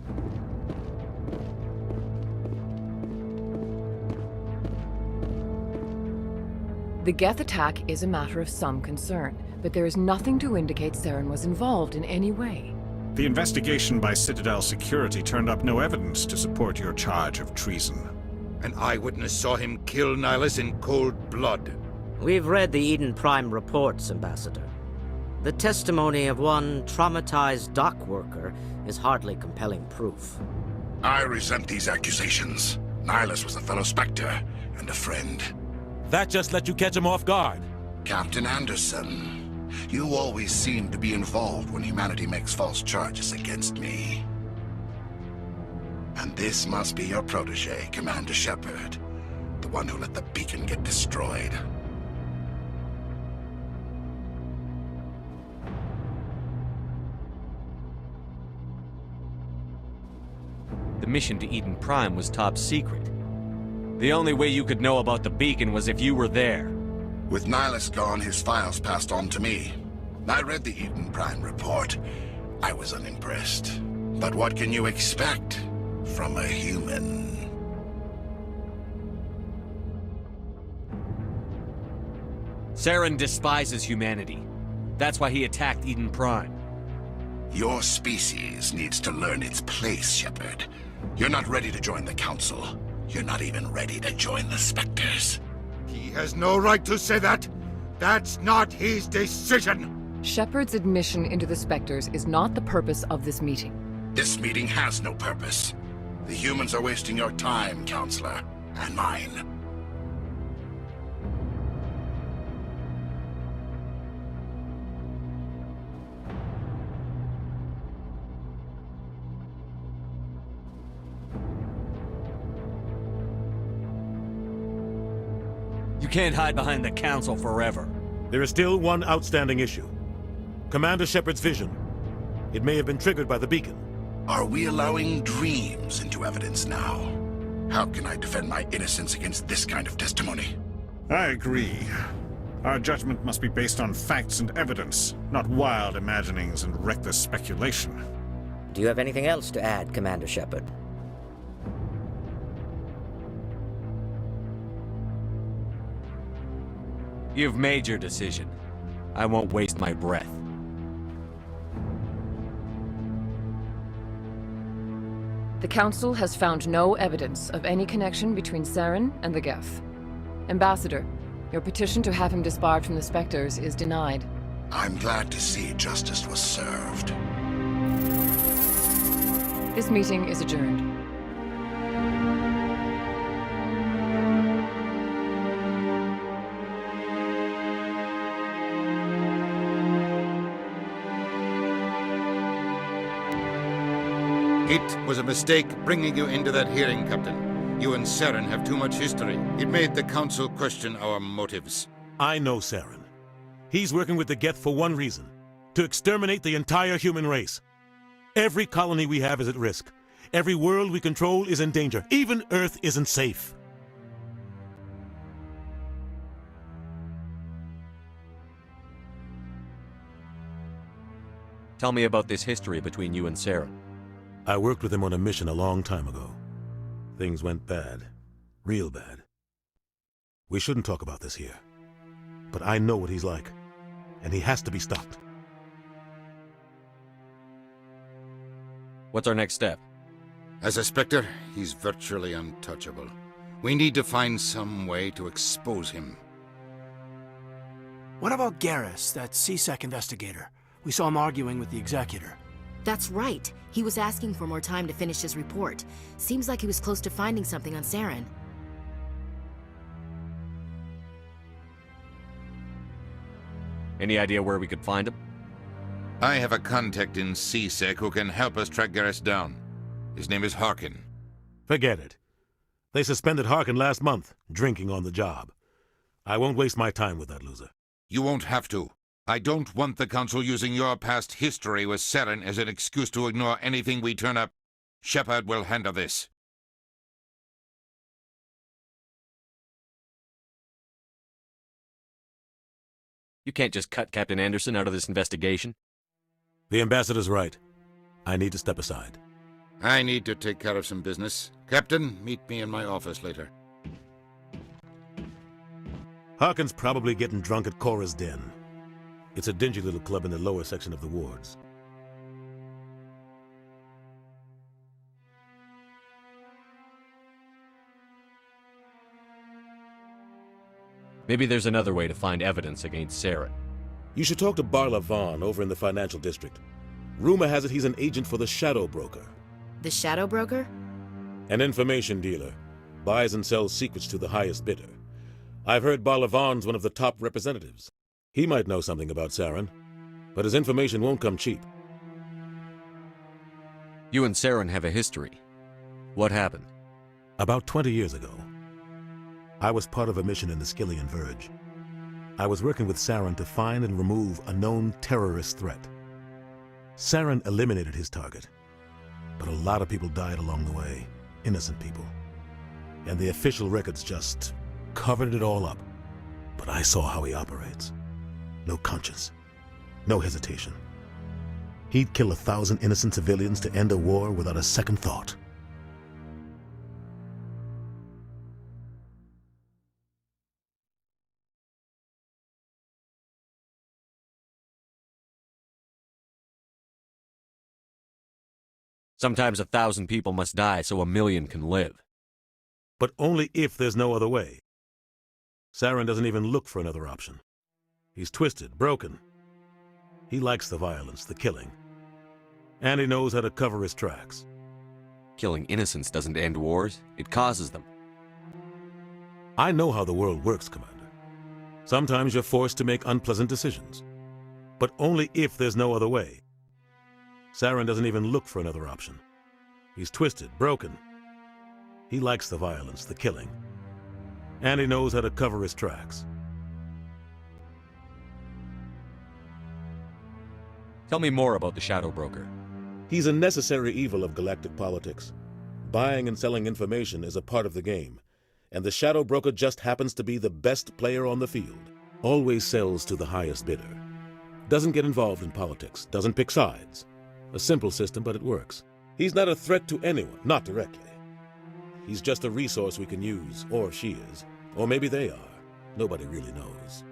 The Geth attack is a matter of some concern, but there is nothing to indicate Saren was involved in any way. The investigation by Citadel Security turned up no evidence to support your charge of treason. An eyewitness saw him kill Nihilus in cold blood. We've read the Eden Prime reports, Ambassador. The testimony of one traumatized dock worker is hardly compelling proof. I resent these accusations. Nihilus was a fellow Spectre and a friend. That just let you catch him off guard. Captain Anderson, you always seem to be involved when humanity makes false charges against me. And this must be your protege, Commander Shepard, the one who let the beacon get destroyed. The mission to Eden Prime was top secret. The only way you could know about the beacon was if you were there. With Nihilus gone, his files passed on to me. I read the Eden Prime report. I was unimpressed. But what can you expect from a human? Saren despises humanity. That's why he attacked Eden Prime. Your species needs to learn its place, Shepard. You're not ready to join the Council. You're not even ready to join the Spectres. He has no right to say that. That's not his decision. Shepard's admission into the Spectres is not the purpose of this meeting. This meeting has no purpose. The humans are wasting your time, Counselor, and mine. You can't hide behind the Council forever. There is still one outstanding issue. Commander Shepard's vision. It may have been triggered by the beacon. Are we allowing dreams into evidence now? How can I defend my innocence against this kind of testimony? I agree. Our judgment must be based on facts and evidence, not wild imaginings and reckless speculation. Do you have anything else to add, Commander Shepard? You've made your decision. I won't waste my breath. The Council has found no evidence of any connection between Saren and the Geth. Ambassador, your petition to have him disbarred from the Spectres is denied. I'm glad to see justice was served. This meeting is adjourned. It was a mistake bringing you into that hearing, Captain. You and Saren have too much history. It made the Council question our motives. I know Saren. He's working with the Geth for one reason. To exterminate the entire human race. Every colony we have is at risk. Every world we control is in danger. Even Earth isn't safe. Tell me about this history between you and Saren. I worked with him on a mission a long time ago. Things went bad. Real bad. We shouldn't talk about this here. But I know what he's like. And he has to be stopped. What's our next step? As a Spectre, he's virtually untouchable. We need to find some way to expose him. What about Garrus, that CSEC investigator? We saw him arguing with the executor. That's right. He was asking for more time to finish his report. Seems like he was close to finding something on Saren. Any idea where we could find him? I have a contact in CSEC who can help us track Garrus down. His name is Harkin. Forget it. They suspended Harkin last month, drinking on the job. I won't waste my time with that loser. You won't have to. I don't want the Council using your past history with Saren as an excuse to ignore anything we turn up. Shepard will handle this. You can't just cut Captain Anderson out of this investigation. The ambassador's right. I need to step aside. I need to take care of some business. Captain, meet me in my office later. Harkin's probably getting drunk at Cora's Den. It's a dingy little club in the lower section of the wards. Maybe there's another way to find evidence against Saren. You should talk to Barla Vaughn over in the financial district. Rumor has it he's an agent for the Shadow Broker. The Shadow Broker? An information dealer. Buys and sells secrets to the highest bidder. I've heard Barla Vaughn's one of the top representatives. He might know something about Saren, but his information won't come cheap. You and Saren have a history. What happened? About 20 years ago, I was part of a mission in the Skillian Verge. I was working with Saren to find and remove a known terrorist threat. Saren eliminated his target, but a lot of people died along the way, innocent people. And the official records just covered it all up. But I saw how he operates. No conscience, no hesitation. He'd kill 1,000 innocent civilians to end a war without a second thought. Sometimes 1,000 people must die so 1,000,000 can live. But only if there's no other way. Saren doesn't even look for another option. He's twisted, broken. He likes the violence, the killing. And he knows how to cover his tracks. Killing innocents doesn't end wars, it causes them. I know how the world works, Commander. Sometimes you're forced to make unpleasant decisions. But only if there's no other way. Saren doesn't even look for another option. He's twisted, broken. He likes the violence, the killing. And he knows how to cover his tracks. Tell me more about the Shadow Broker. He's a necessary evil of galactic politics. Buying and selling information is a part of the game, and the Shadow Broker just happens to be the best player on the field. Always sells to the highest bidder. Doesn't get involved in politics, doesn't pick sides. A simple system, but it works. He's not a threat to anyone, not directly. He's just a resource we can use, or she is. Or maybe they are. Nobody really knows.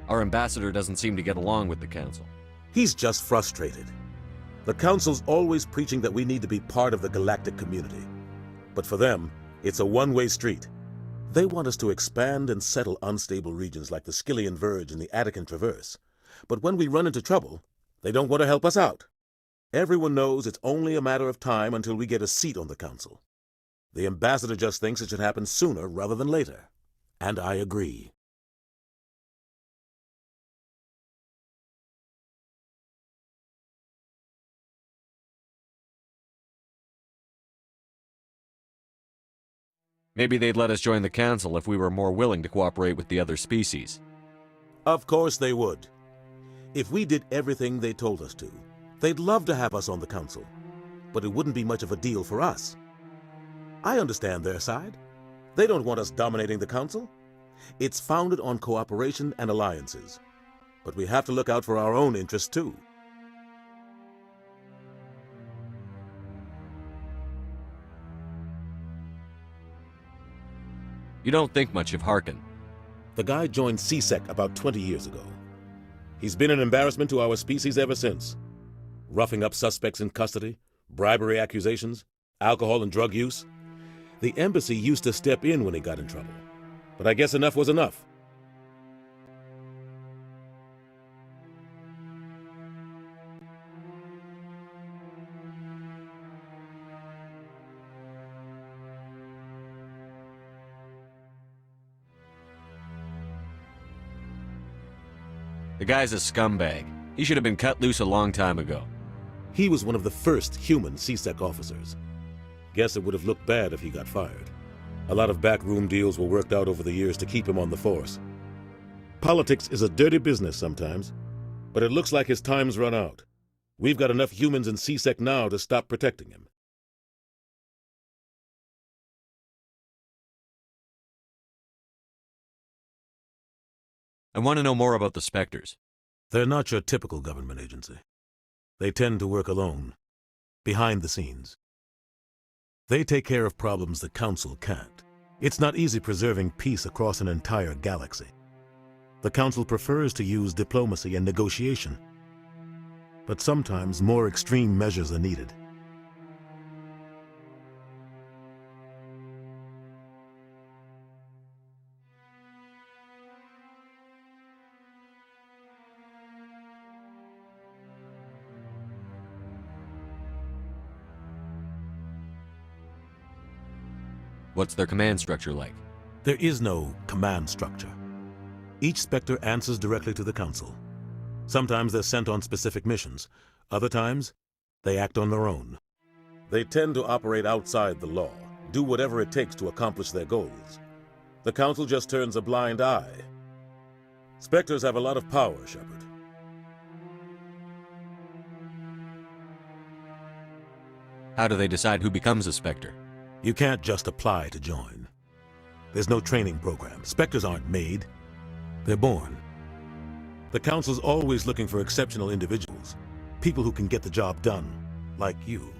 Our ambassador doesn't seem to get along with the Council. He's just frustrated. The Council's always preaching that we need to be part of the galactic community. But for them, it's a one-way street. They want us to expand and settle unstable regions like the Skillian Verge and the Attican Traverse. But when we run into trouble, they don't want to help us out. Everyone knows it's only a matter of time until we get a seat on the Council. The ambassador just thinks it should happen sooner rather than later. And I agree. Maybe they'd let us join the Council if we were more willing to cooperate with the other species. Of course they would. If we did everything they told us to, they'd love to have us on the Council. But it wouldn't be much of a deal for us. I understand their side. They don't want us dominating the Council. It's founded on cooperation and alliances. But we have to look out for our own interests too. You don't think much of Harkin. The guy joined CSEC about 20 years ago. He's been an embarrassment to our species ever since. Roughing up suspects in custody, bribery accusations, alcohol and drug use. The embassy used to step in when he got in trouble. But I guess enough was enough. The guy's a scumbag. He should have been cut loose a long time ago. He was one of the first human CSEC officers. Guess it would have looked bad if he got fired. A lot of backroom deals were worked out over the years to keep him on the force. Politics is a dirty business sometimes, but it looks like his time's run out. We've got enough humans in CSEC now to stop protecting him. I want to know more about the Spectres. They're not your typical government agency. They tend to work alone, behind the scenes. They take care of problems the Council can't. It's not easy preserving peace across an entire galaxy. The Council prefers to use diplomacy and negotiation. But sometimes more extreme measures are needed. What's their command structure like? There is no command structure. Each Spectre answers directly to the Council. Sometimes they're sent on specific missions. Other times, they act on their own. They tend to operate outside the law, do whatever it takes to accomplish their goals. The Council just turns a blind eye. Spectres have a lot of power, Shepard. How do they decide who becomes a Spectre? You can't just apply to join. There's no training program. Spectres aren't made. They're born. The Council's always looking for exceptional individuals, people who can get the job done, like you.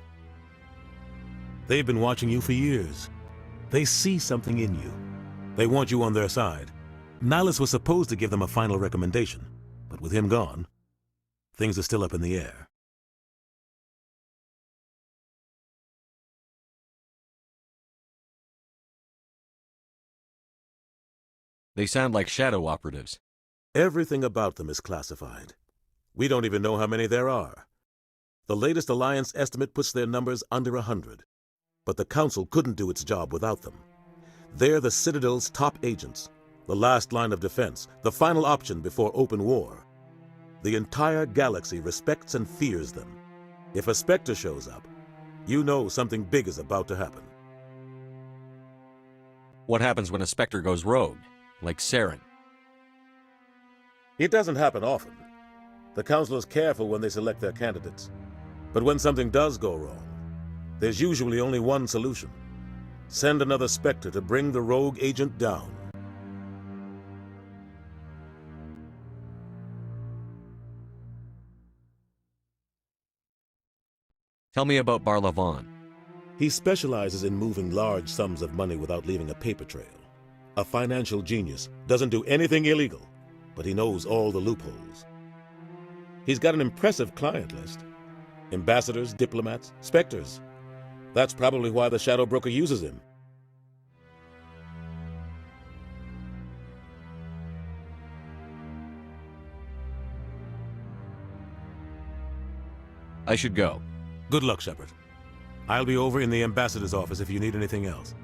They've been watching you for years. They see something in you. They want you on their side. Nihilus was supposed to give them a final recommendation, but with him gone, things are still up in the air. They sound like shadow operatives. Everything about them is classified. We don't even know how many there are. The latest Alliance estimate puts their numbers under 100. But the Council couldn't do its job without them. They're the Citadel's top agents, the last line of defense, the final option before open war. The entire galaxy respects and fears them. If a Spectre shows up, you know something big is about to happen. What happens when a Spectre goes rogue, like Saren? It doesn't happen often. The Council is careful when they select their candidates. But when something does go wrong, there's usually only one solution. Send another Spectre to bring the rogue agent down. Tell me about Barlavon. He specializes in moving large sums of money without leaving a paper trail. A financial genius, doesn't do anything illegal, but he knows all the loopholes. He's got an impressive client list. Ambassadors, diplomats, Spectres. That's probably why the Shadow Broker uses him. I should go. Good luck, Shepard. I'll be over in the Ambassador's office if you need anything else.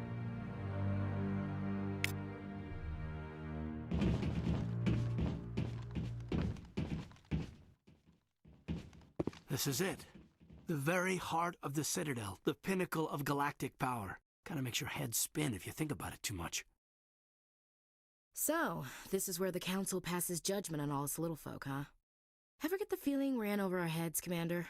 This is it. The very heart of the Citadel, the pinnacle of galactic power. Kind of makes your head spin if you think about it too much. So, this is where the Council passes judgment on all us little folk, huh? Ever get the feeling we're in over our heads, Commander?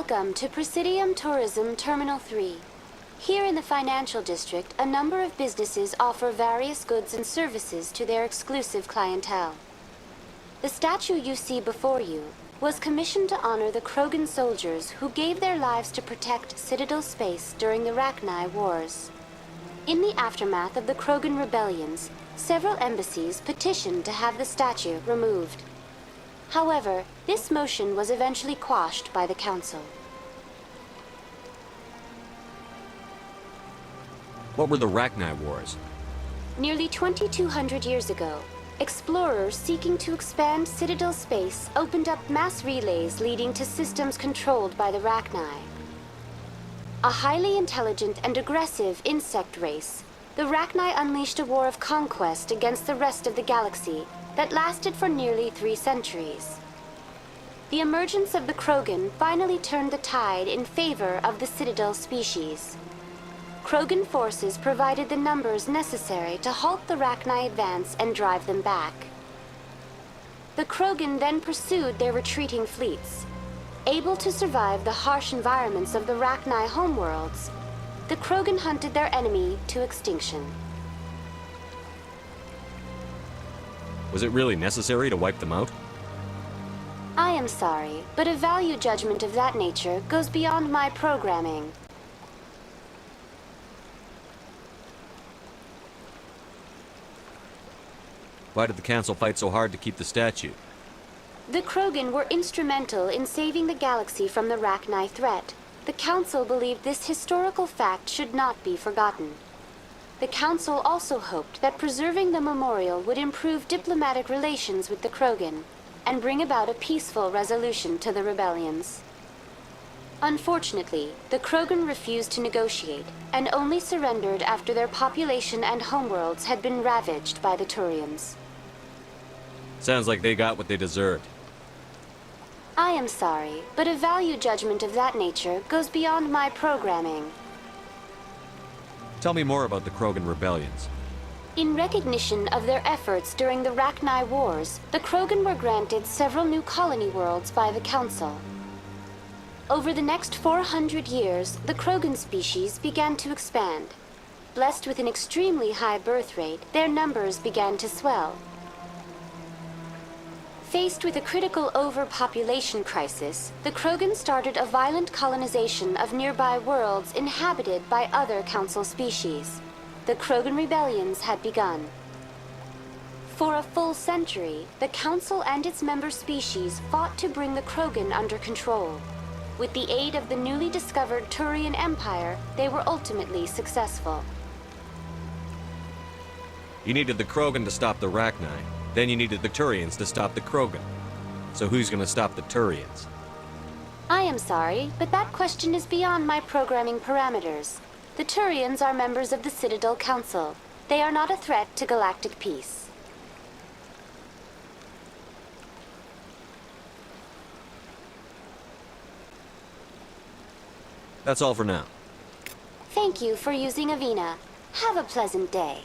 Welcome to Presidium Tourism Terminal 3. Here in the financial district, a number of businesses offer various goods and services to their exclusive clientele. The statue you see before you was commissioned to honor the Krogan soldiers who gave their lives to protect Citadel space during the Rachni Wars. In the aftermath of the Krogan rebellions, several embassies petitioned to have the statue removed. However, this motion was eventually quashed by the Council. What were the Rachni Wars? Nearly 2,200 years ago, explorers seeking to expand Citadel space opened up mass relays leading to systems controlled by the Rachni. A highly intelligent and aggressive insect race, the Rachni unleashed a war of conquest against the rest of the galaxy that lasted for nearly 3 centuries. The emergence of the Krogan finally turned the tide in favor of the Citadel species. Krogan forces provided the numbers necessary to halt the Rachni advance and drive them back. The Krogan then pursued their retreating fleets. Able to survive the harsh environments of the Rachni homeworlds, the Krogan hunted their enemy to extinction. Was it really necessary to wipe them out? I am sorry, but a value judgment of that nature goes beyond my programming. Why did the Council fight so hard to keep the statue? The Krogan were instrumental in saving the galaxy from the Rachni threat. The Council believed this historical fact should not be forgotten. The Council also hoped that preserving the memorial would improve diplomatic relations with the Krogan and bring about a peaceful resolution to the rebellions. Unfortunately, the Krogan refused to negotiate and only surrendered after their population and homeworlds had been ravaged by the Turians. Sounds like they got what they deserved. I am sorry, but a value judgment of that nature goes beyond my programming. Tell me more about the Krogan rebellions. In recognition of their efforts during the Rachni Wars, the Krogan were granted several new colony worlds by the Council. Over the next 400 years, the Krogan species began to expand. Blessed with an extremely high birth rate, their numbers began to swell. Faced with a critical overpopulation crisis, the Krogan started a violent colonization of nearby worlds inhabited by other Council species. The Krogan rebellions had begun. For a full century, the Council and its member species fought to bring the Krogan under control. With the aid of the newly discovered Turian Empire, they were ultimately successful. You needed the Krogan to stop the Rachni. Then you needed the Turians to stop the Krogan. So who's gonna stop the Turians? I am sorry, but that question is beyond my programming parameters. The Turians are members of the Citadel Council. They are not a threat to galactic peace. That's all for now. Thank you for using Avina. Have a pleasant day.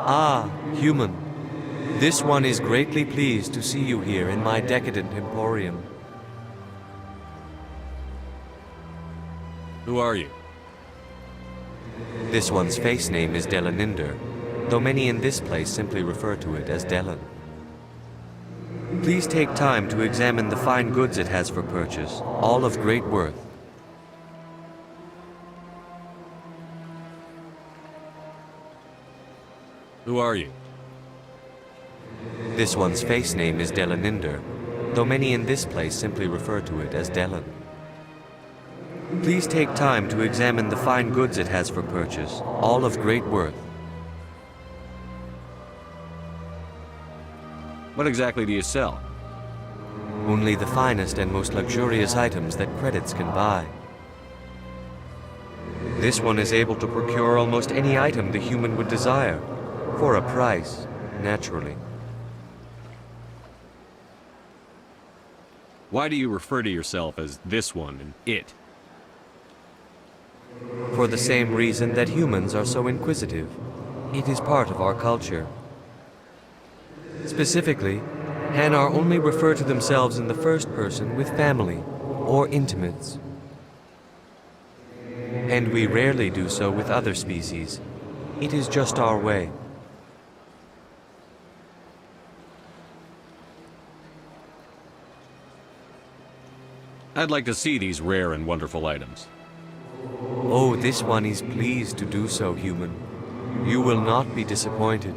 Ah, human. This one is greatly pleased to see you here in my decadent emporium. Who are you? This one's face name is Delaninder, though many in this place simply refer to it as Delan. Please take time to examine the fine goods it has for purchase, all of great worth. Who are you? This one's face name is Delaninder, though many in this place simply refer to it as Delan. Please take time to examine the fine goods it has for purchase, all of great worth. What exactly do you sell? Only the finest and most luxurious items that credits can buy. This one is able to procure almost any item the human would desire, for a price, naturally. Why do you refer to yourself as this one and it? For the same reason that humans are so inquisitive. It is part of our culture. Specifically, Hanar only refer to themselves in the first person with family or intimates. And we rarely do so with other species. It is just our way. I'd like to see these rare and wonderful items. Oh, this one is pleased to do so, human. You will not be disappointed.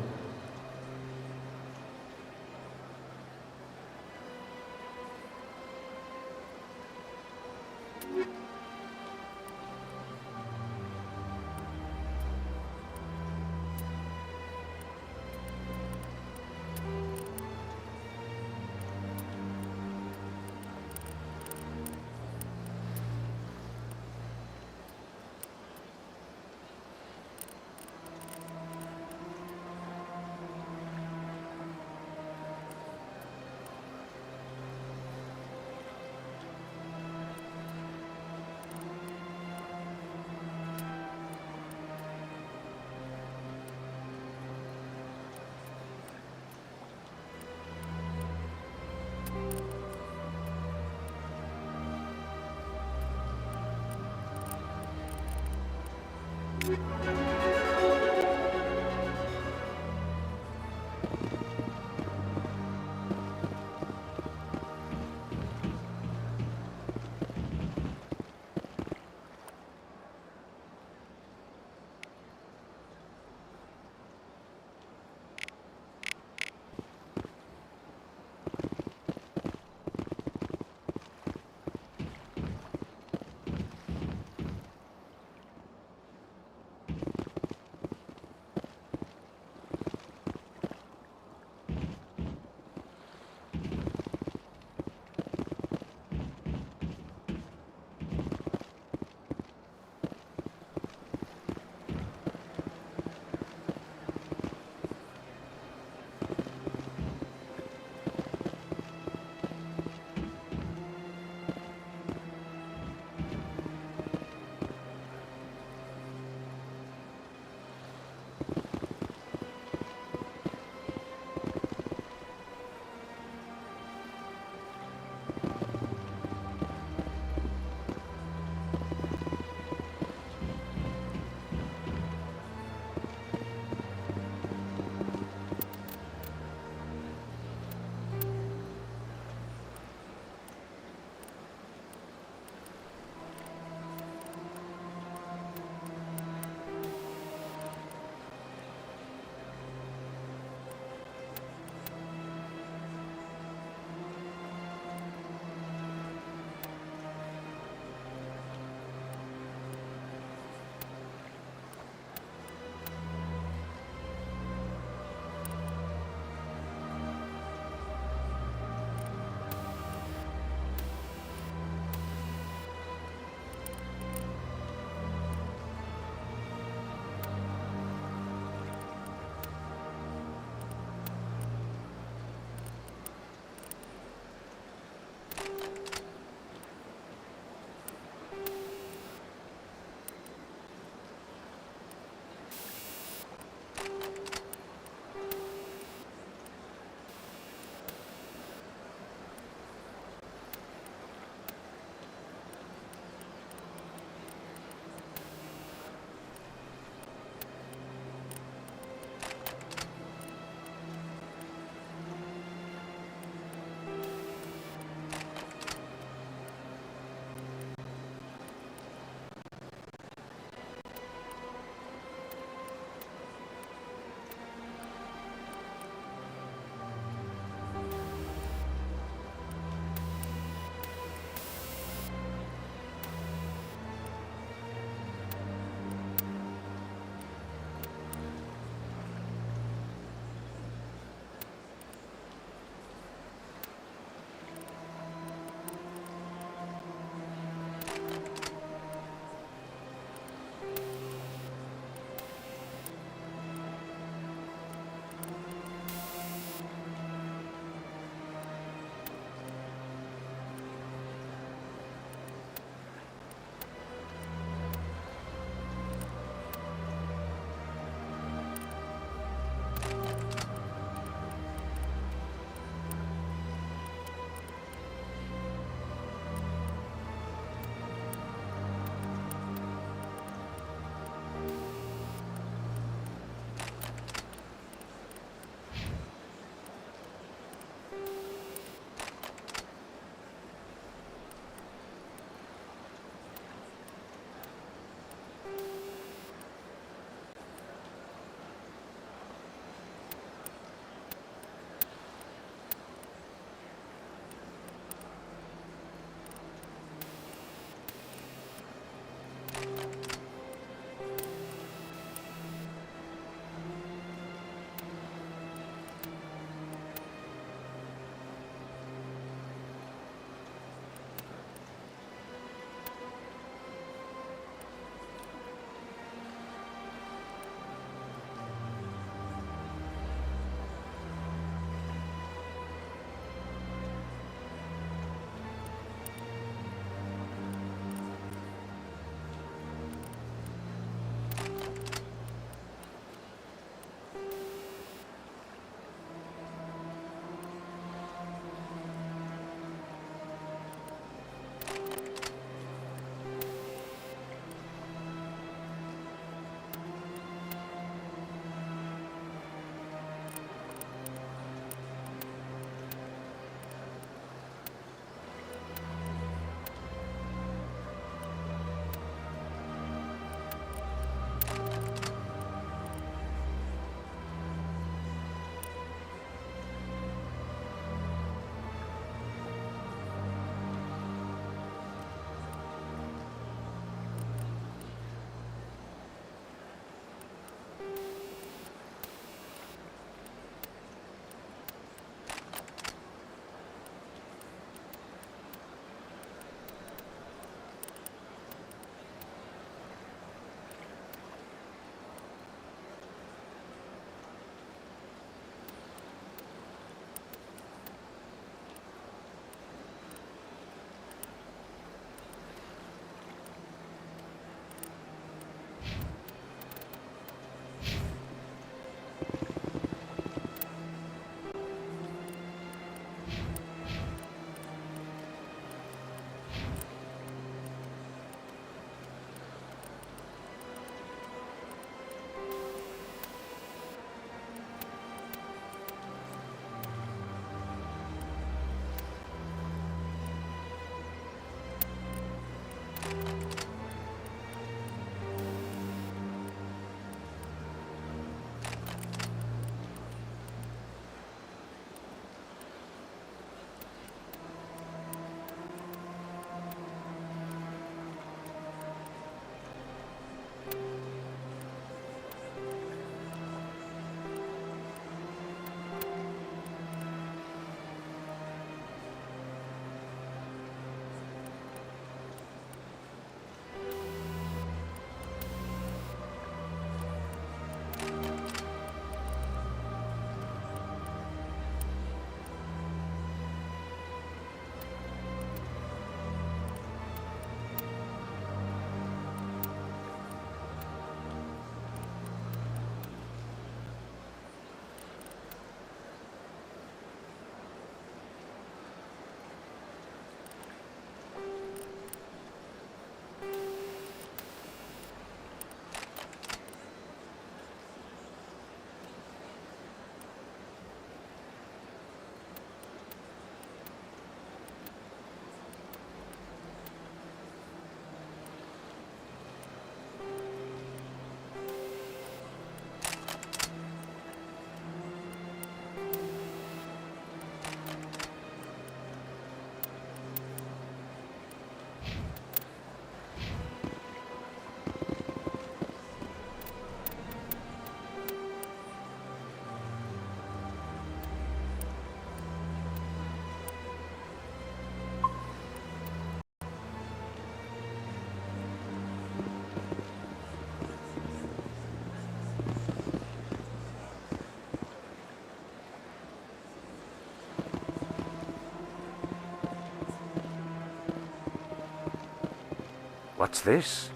What's this?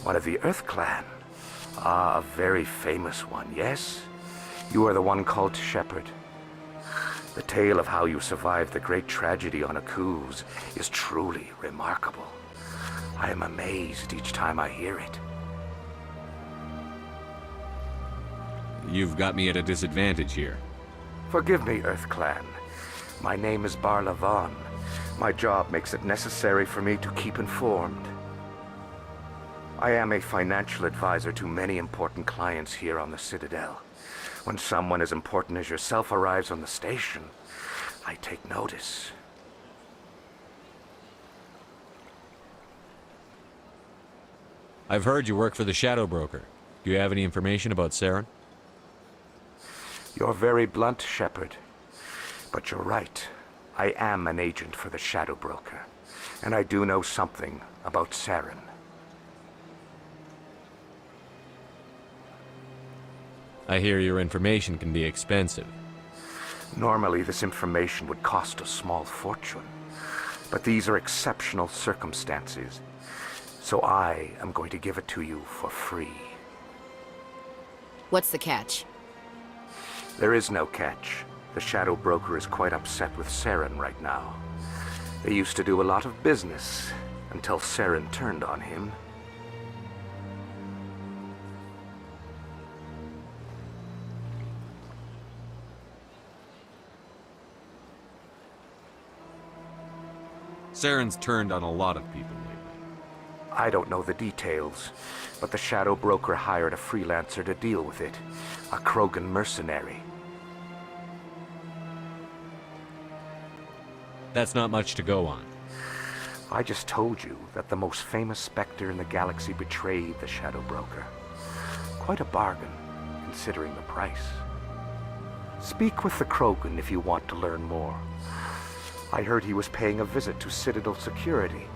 One of the Earth Clan. Ah, a very famous one, yes? You are the one called Shepherd. The tale of how you survived the great tragedy on Akuz is truly remarkable. I am amazed each time I hear it. You've got me at a disadvantage here. Forgive me, Earth Clan. My name is Barla Vaughn. My job makes it necessary for me to keep informed. I am a financial advisor to many important clients here on the Citadel. When someone as important as yourself arrives on the station, I take notice. I've heard you work for the Shadow Broker. Do you have any information about Saren? You're very blunt, Shepherd. But you're right. I am an agent for the Shadow Broker, and I do know something about Saren. I hear your information can be expensive. Normally, this information would cost a small fortune, but these are exceptional circumstances, so I am going to give it to you for free. What's the catch? There is no catch. The Shadow Broker is quite upset with Saren right now. They used to do a lot of business until Saren turned on him. Saren's turned on a lot of people lately. I don't know the details, but the Shadow Broker hired a freelancer to deal with it. A Krogan mercenary. That's not much to go on. I just told you that the most famous Spectre in the galaxy betrayed the Shadow Broker. Quite a bargain, considering the price. Speak with the Krogan if you want to learn more. I heard he was paying a visit to Citadel security.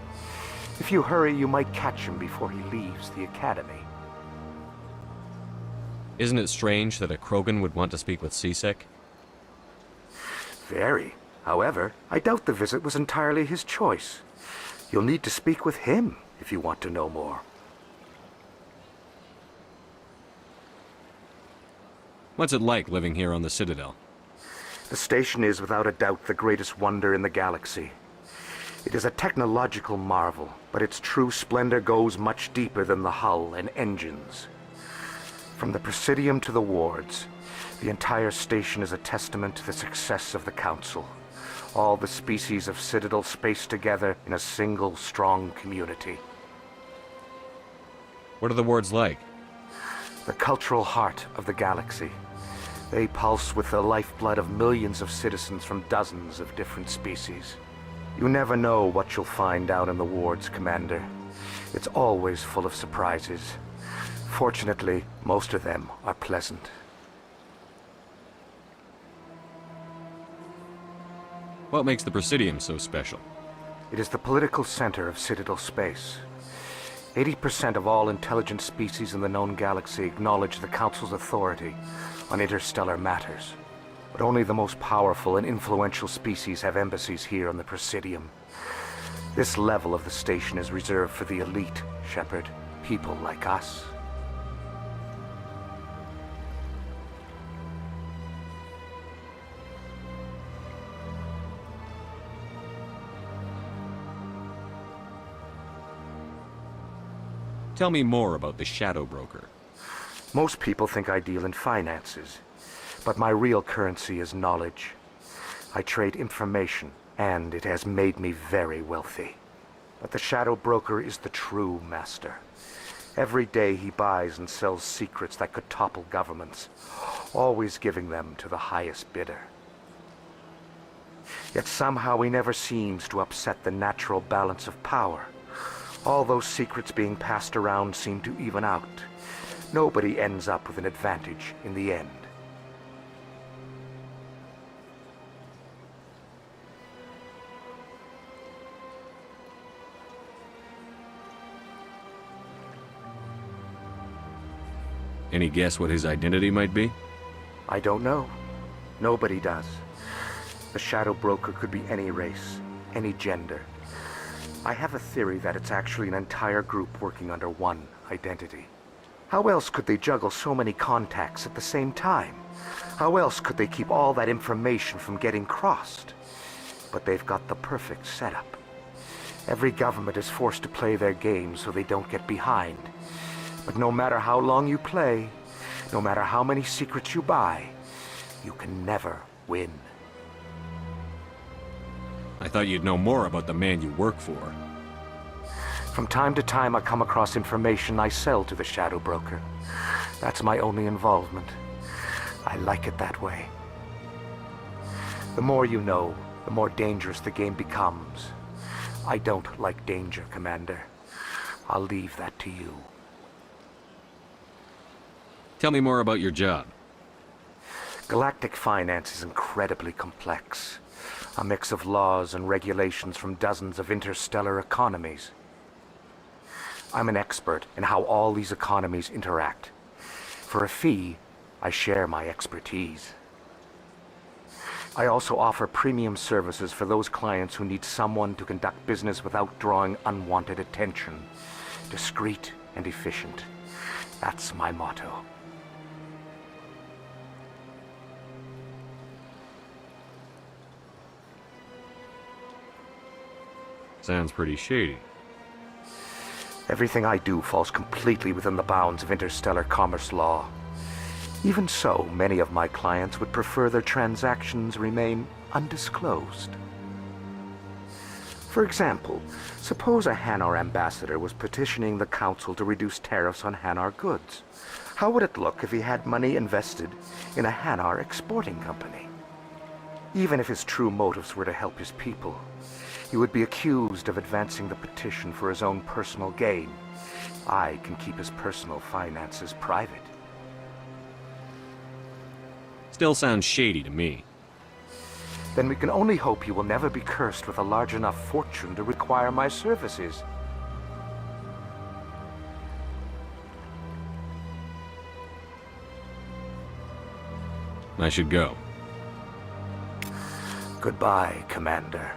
If you hurry, you might catch him before he leaves the Academy. Isn't it strange that a Krogan would want to speak with CSEC? Very. However, I doubt the visit was entirely his choice. You'll need to speak with him if you want to know more. What's it like living here on the Citadel? The station is without a doubt the greatest wonder in the galaxy. It is a technological marvel, but its true splendor goes much deeper than the hull and engines. From the Presidium to the wards, the entire station is a testament to the success of the Council. All the species of Citadel spaced together in a single strong community. What are the wards like? The cultural heart of the galaxy. They pulse with the lifeblood of millions of citizens from dozens of different species. You never know what you'll find down in the wards, Commander. It's always full of surprises. Fortunately, most of them are pleasant. What makes the Presidium so special? It is the political center of Citadel space. 80% of all intelligent species in the known galaxy acknowledge the Council's authority on interstellar matters. But only the most powerful and influential species have embassies here on the Presidium. This level of the station is reserved for the elite, Shepherd. People like us. Tell me more about the Shadow Broker. Most people think I deal in finances, but my real currency is knowledge. I trade information, and it has made me very wealthy. But the Shadow Broker is the true master. Every day he buys and sells secrets that could topple governments, always giving them to the highest bidder. Yet somehow he never seems to upset the natural balance of power. All those secrets being passed around seem to even out. Nobody ends up with an advantage in the end. Any guess what his identity might be? I don't know. Nobody does. The Shadow Broker could be any race, any gender. I have a theory that it's actually an entire group working under one identity. How else could they juggle so many contacts at the same time? How else could they keep all that information from getting crossed? But they've got the perfect setup. Every government is forced to play their game so they don't get behind. But no matter how long you play, no matter how many secrets you buy, you can never win. I thought you'd know more about the man you work for. From time to time, I come across information I sell to the Shadow Broker. That's my only involvement. I like it that way. The more you know, the more dangerous the game becomes. I don't like danger, Commander. I'll leave that to you. Tell me more about your job. Galactic finance is incredibly complex. A mix of laws and regulations from dozens of interstellar economies. I'm an expert in how all these economies interact. For a fee, I share my expertise. I also offer premium services for those clients who need someone to conduct business without drawing unwanted attention. Discreet and efficient. That's my motto. Sounds pretty shady. Everything I do falls completely within the bounds of interstellar commerce law. Even so, many of my clients would prefer their transactions remain undisclosed. For example, suppose a Hanar ambassador was petitioning the Council to reduce tariffs on Hanar goods. How would it look if he had money invested in a Hanar exporting company? Even if his true motives were to help his people, he would be accused of advancing the petition for his own personal gain. I can keep his personal finances private. Still sounds shady to me. Then we can only hope he will never be cursed with a large enough fortune to require my services. I should go. Goodbye, Commander.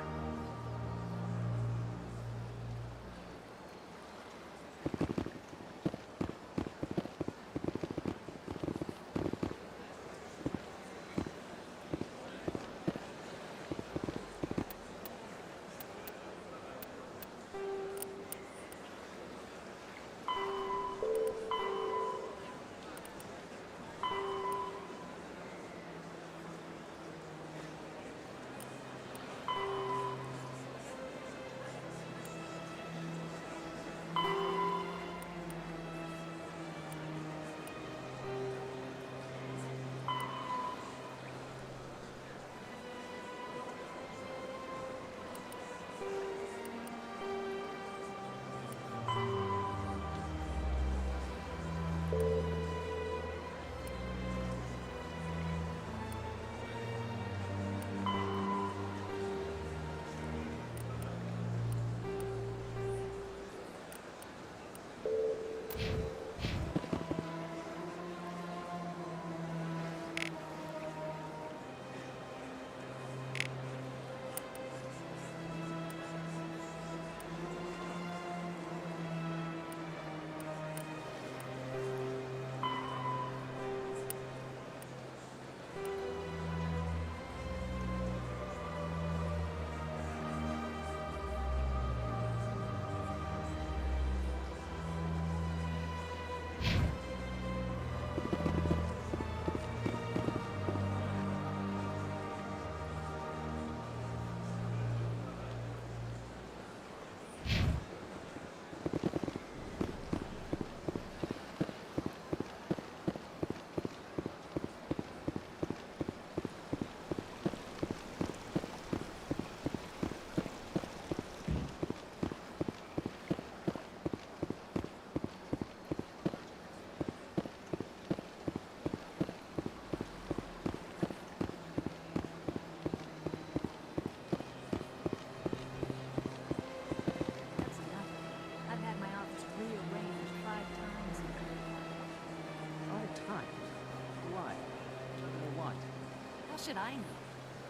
Should I know?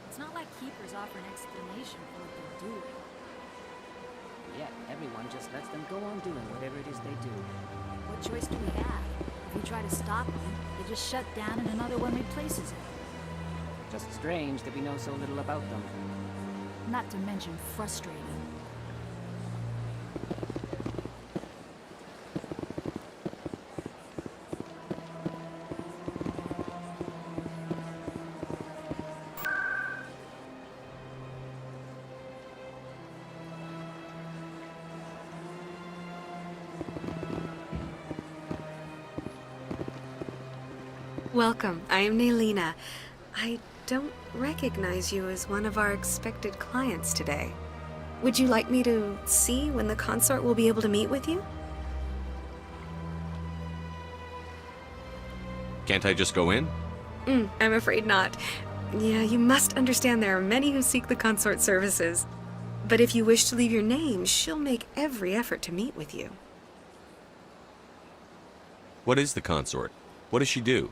It's not like Keepers offer an explanation for what they're doing. Yet, everyone just lets them go on doing whatever it is they do. What choice do we have? If we try to stop them, they just shut down and another one replaces it. Just strange that we know so little about them. Not to mention frustrating. Welcome. I am Naylina. I don't recognize you as one of our expected clients today. Would you like me to see when the consort will be able to meet with you? Can't I just go in? I'm afraid not. Yeah, you must understand there are many who seek the consort services. But if you wish to leave your name, she'll make every effort to meet with you. What is the consort? What does she do?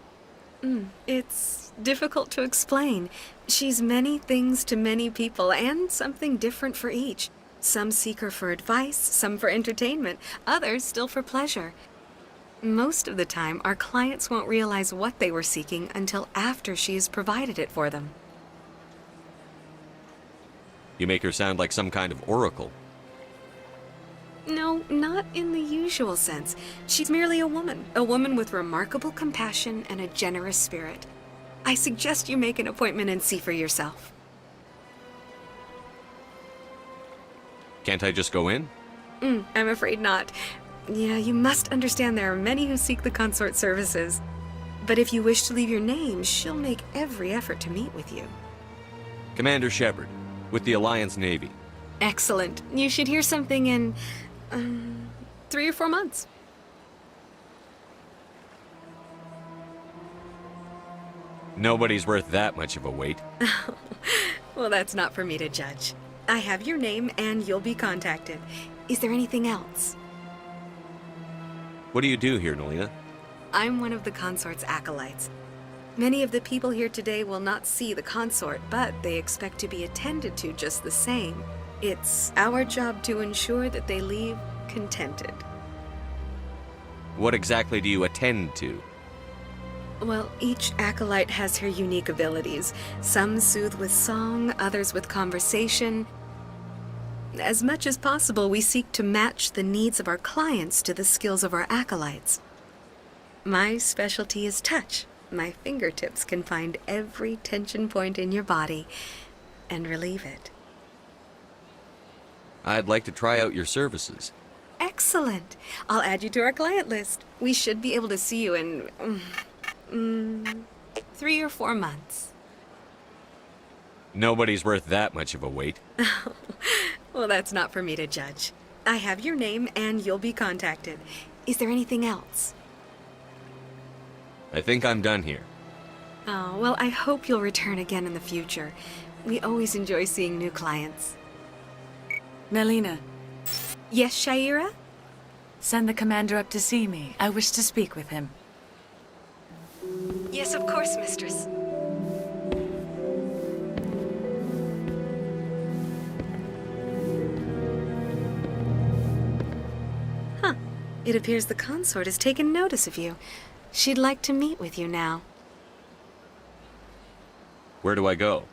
It's difficult to explain. She's many things to many people, and something different for each. Some seek her for advice, some for entertainment, others still for pleasure. Most of the time, our clients won't realize what they were seeking until after she has provided it for them. You make her sound like some kind of oracle. No, not in the usual sense. She's merely a woman with remarkable compassion and a generous spirit. I suggest you make an appointment and see for yourself. Can't I just go in? I'm afraid not. Yeah, you must understand there are many who seek the consort services. But if you wish to leave your name, she'll make every effort to meet with you. Commander Shepard, with the Alliance Navy. Excellent. You should hear something in 3 or 4 months. Nobody's worth that much of a wait. Well, that's not for me to judge. I have your name and you'll be contacted. Is there anything else? What do you do here, Naylina? I'm one of the consort's acolytes. Many of the people here today will not see the consort, but they expect to be attended to just the same. It's our job to ensure that they leave contented. What exactly do you attend to? Well, each acolyte has her unique abilities. Some soothe with song, others with conversation. As much as possible, we seek to match the needs of our clients to the skills of our acolytes. My specialty is touch. My fingertips can find every tension point in your body and relieve it. I'd like to try out your services. Excellent. I'll add you to our client list. We should be able to see you in 3 or 4 months. Nobody's worth that much of a wait. Well, that's not for me to judge. I have your name and you'll be contacted. Is there anything else? I think I'm done here. Oh, well, I hope you'll return again in the future. We always enjoy seeing new clients. Naylina. Yes, Shaira? Send the commander up to see me. I wish to speak with him. Yes, of course, mistress. Huh. It appears the consort has taken notice of you. She'd like to meet with you now. Where do I go?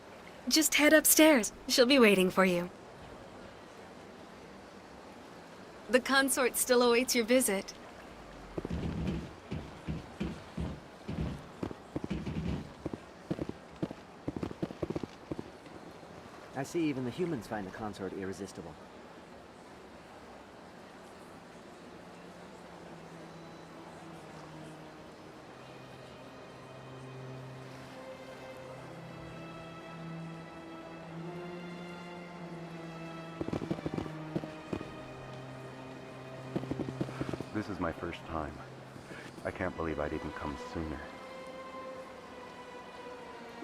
Just head upstairs. She'll be waiting for you. The consort still awaits your visit. I see even the humans find the consort irresistible. This is my first time. I can't believe I didn't come sooner.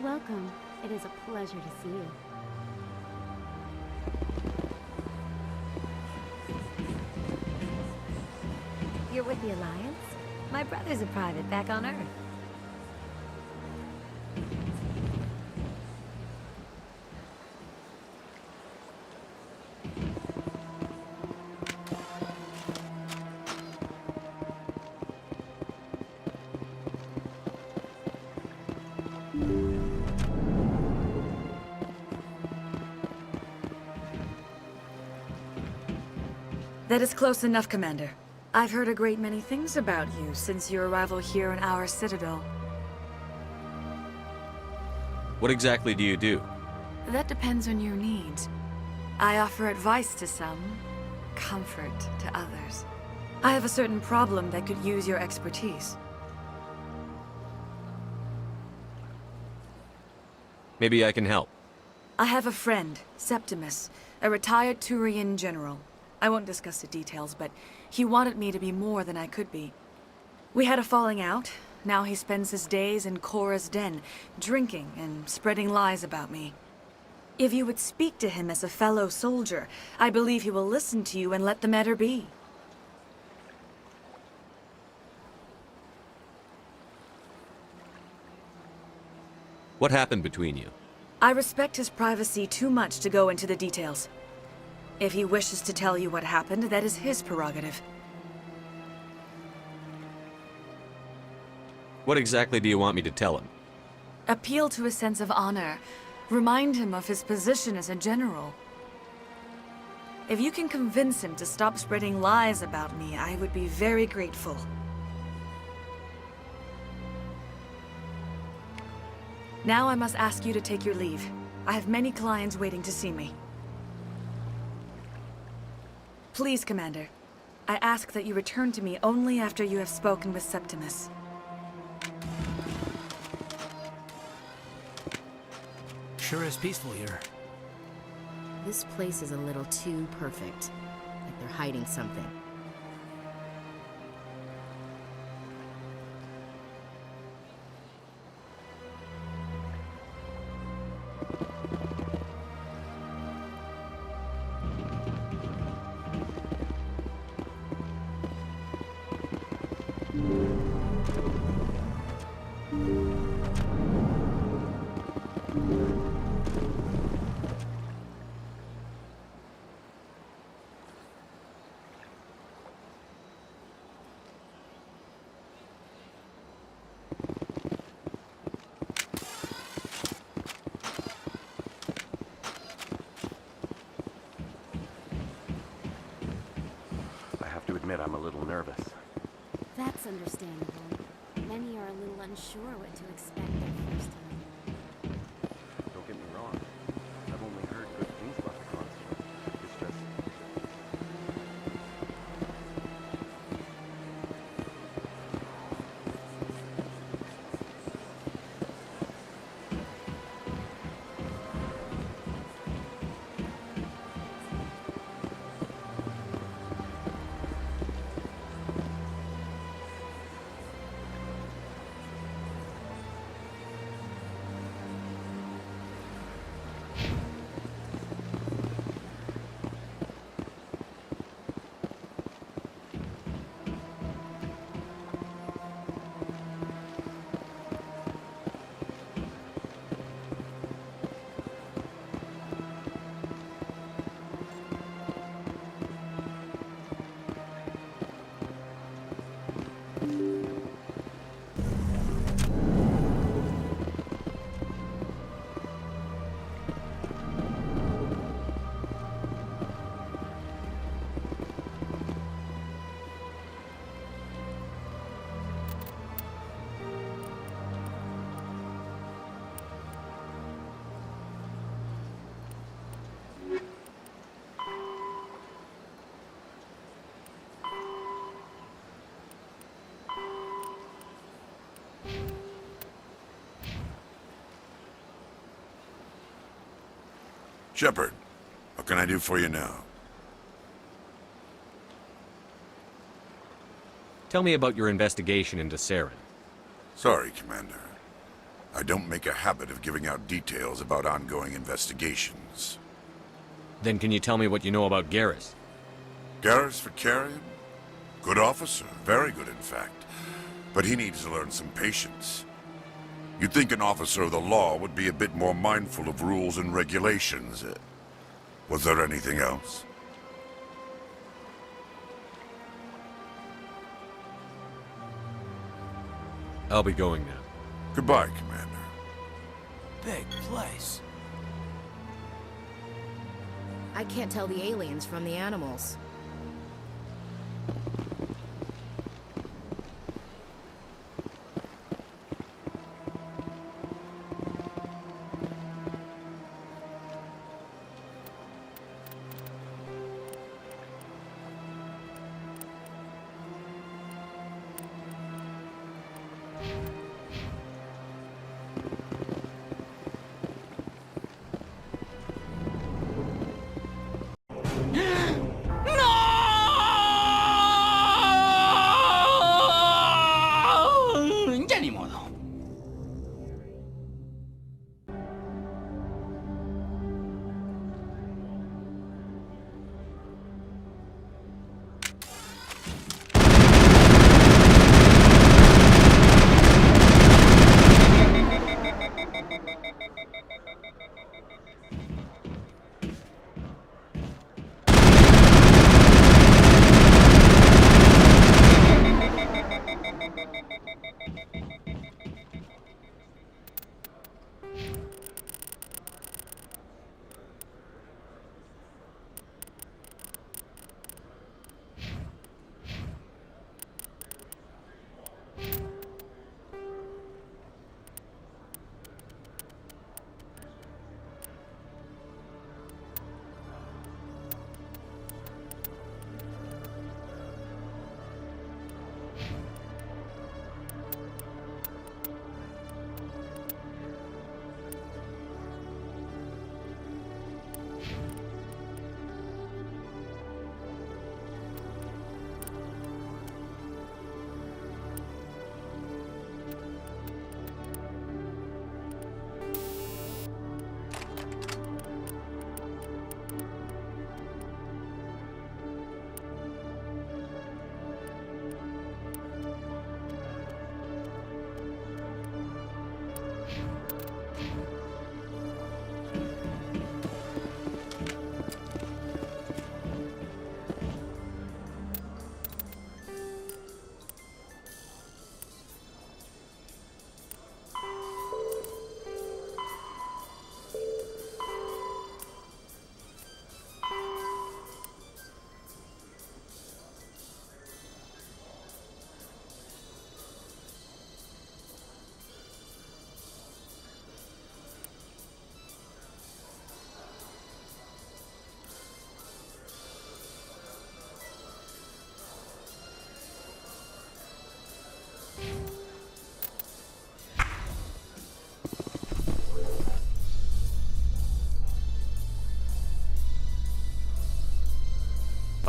Welcome. It is a pleasure to see you. You're with the Alliance? My brother's a private back on Earth. That is close enough, Commander. I've heard a great many things about you since your arrival here in our citadel. What exactly do you do? That depends on your needs. I offer advice to some, comfort to others. I have a certain problem that could use your expertise. Maybe I can help. I have a friend, Septimus, a retired Turian general. I won't discuss the details, but he wanted me to be more than I could be. We had a falling out. Now he spends his days in Korra's den, drinking and spreading lies about me. If you would speak to him as a fellow soldier, I believe he will listen to you and let the matter be. What happened between you? I respect his privacy too much to go into the details. If he wishes to tell you what happened, that is his prerogative. What exactly do you want me to tell him? Appeal to his sense of honor. Remind him of his position as a general. If you can convince him to stop spreading lies about me, I would be very grateful. Now I must ask you to take your leave. I have many clients waiting to see me. Please, Commander. I ask that you return to me only after you have spoken with Septimus. Sure is peaceful here. This place is a little too perfect. Like they're hiding something. I'm a little nervous. That's understandable. Many are a little unsure what to expect their first time. Don't get me wrong. I've only heard good things about the console. It's just... Shepard, what can I do for you now? Tell me about your investigation into Saren. Sorry, Commander. I don't make a habit of giving out details about ongoing investigations. Then can you tell me what you know about Garrus? Garrus Vicarian? Good officer, very good in fact. But he needs to learn some patience. You'd think an officer of the law would be a bit more mindful of rules and regulations. Was there anything else? I'll be going now. Goodbye, Commander. Big place. I can't tell the aliens from the animals. Ya ni modo.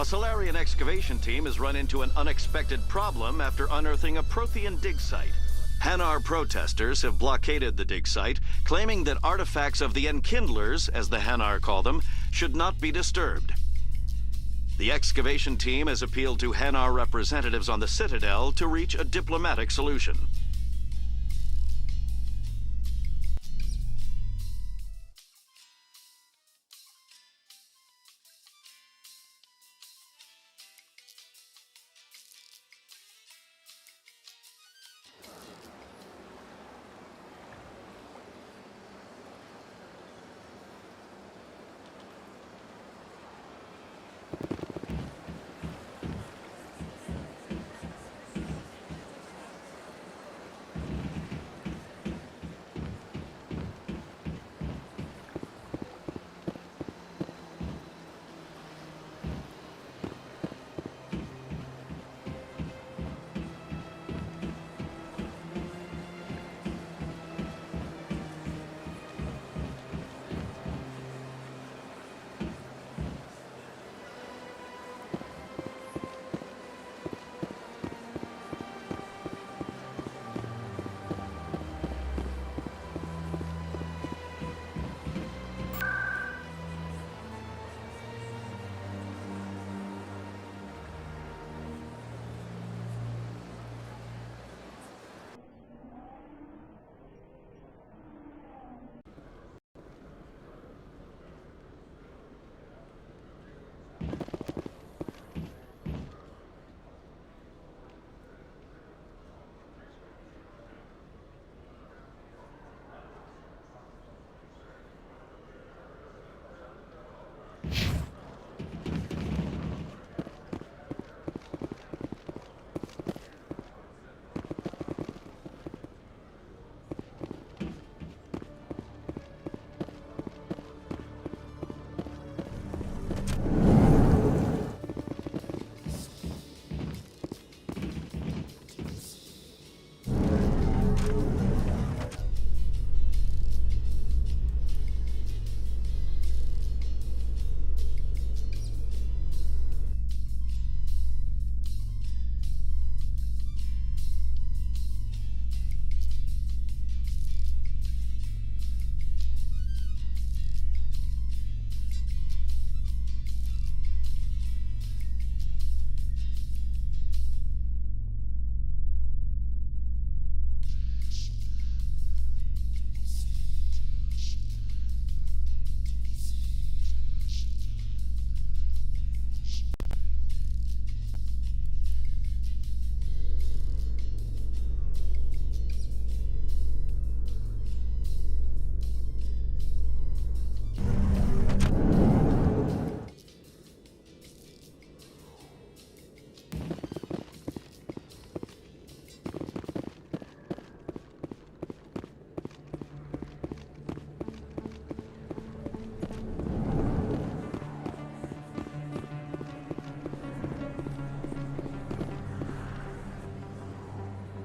A Solarian excavation team has run into an unexpected problem after unearthing a Prothean dig site. Hanar protesters have blockaded the dig site, claiming that artifacts of the Enkindlers, as the Hanar call them, should not be disturbed. The excavation team has appealed to Hanar representatives on the Citadel to reach a diplomatic solution.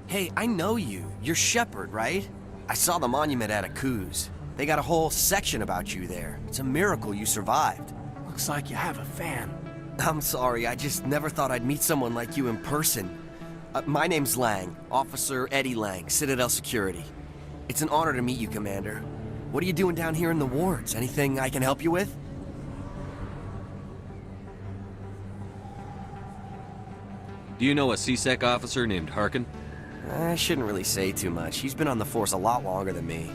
Hey, I know you. You're Shepard, right? I saw the monument at Akuz. They got a whole section about you there. It's a miracle you survived. Looks like you have a fan. I'm sorry, I just never thought I'd meet someone like you in person. My name's Lang, Officer Eddie Lang, Citadel Security. It's an honor to meet you, Commander. What are you doing down here in the wards? Anything I can help you with? Do you know a CSEC officer named Harkin? I shouldn't really say too much. He's been on the force a lot longer than me.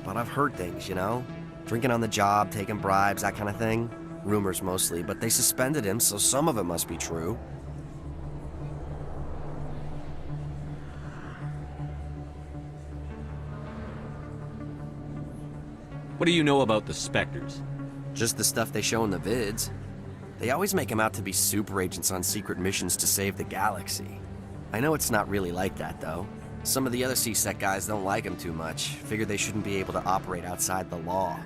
But I've heard things, you know? Drinking on the job, taking bribes, that kind of thing. Rumors mostly, but they suspended him, so some of it must be true. What do you know about the Spectres? Just the stuff they show in the vids. They always make him out to be super agents on secret missions to save the galaxy. I know it's not really like that, though. Some of the other CSEC guys don't like him too much, figure they shouldn't be able to operate outside the law.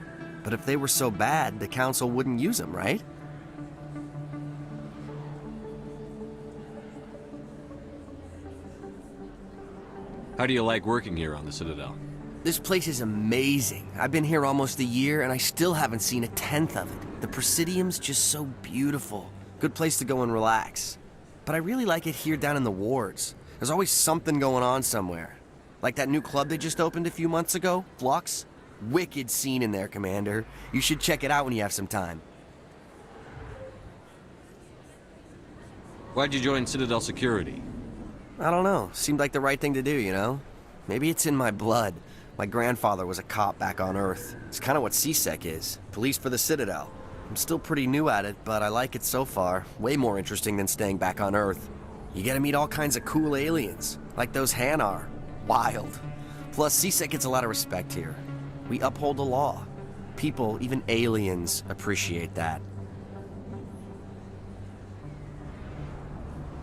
But if they were so bad, the Council wouldn't use them, right? How do you like working here on the Citadel? This place is amazing. I've been here almost a year, and I still haven't seen a tenth of it. The Presidium's just so beautiful. Good place to go and relax. But I really like it here down in the wards. There's always something going on somewhere. Like that new club they just opened a few months ago, Flux. Wicked scene in there, Commander. You should check it out when you have some time. Why'd you join Citadel Security? I don't know. Seemed like the right thing to do, you know? Maybe it's in my blood. My grandfather was a cop back on Earth. It's kind of what CSEC is. Police for the Citadel. I'm still pretty new at it, but I like it so far. Way more interesting than staying back on Earth. You get to meet all kinds of cool aliens, like those Hanar. Wild. Plus, CSEC gets a lot of respect here. We uphold the law. People, even aliens, appreciate that.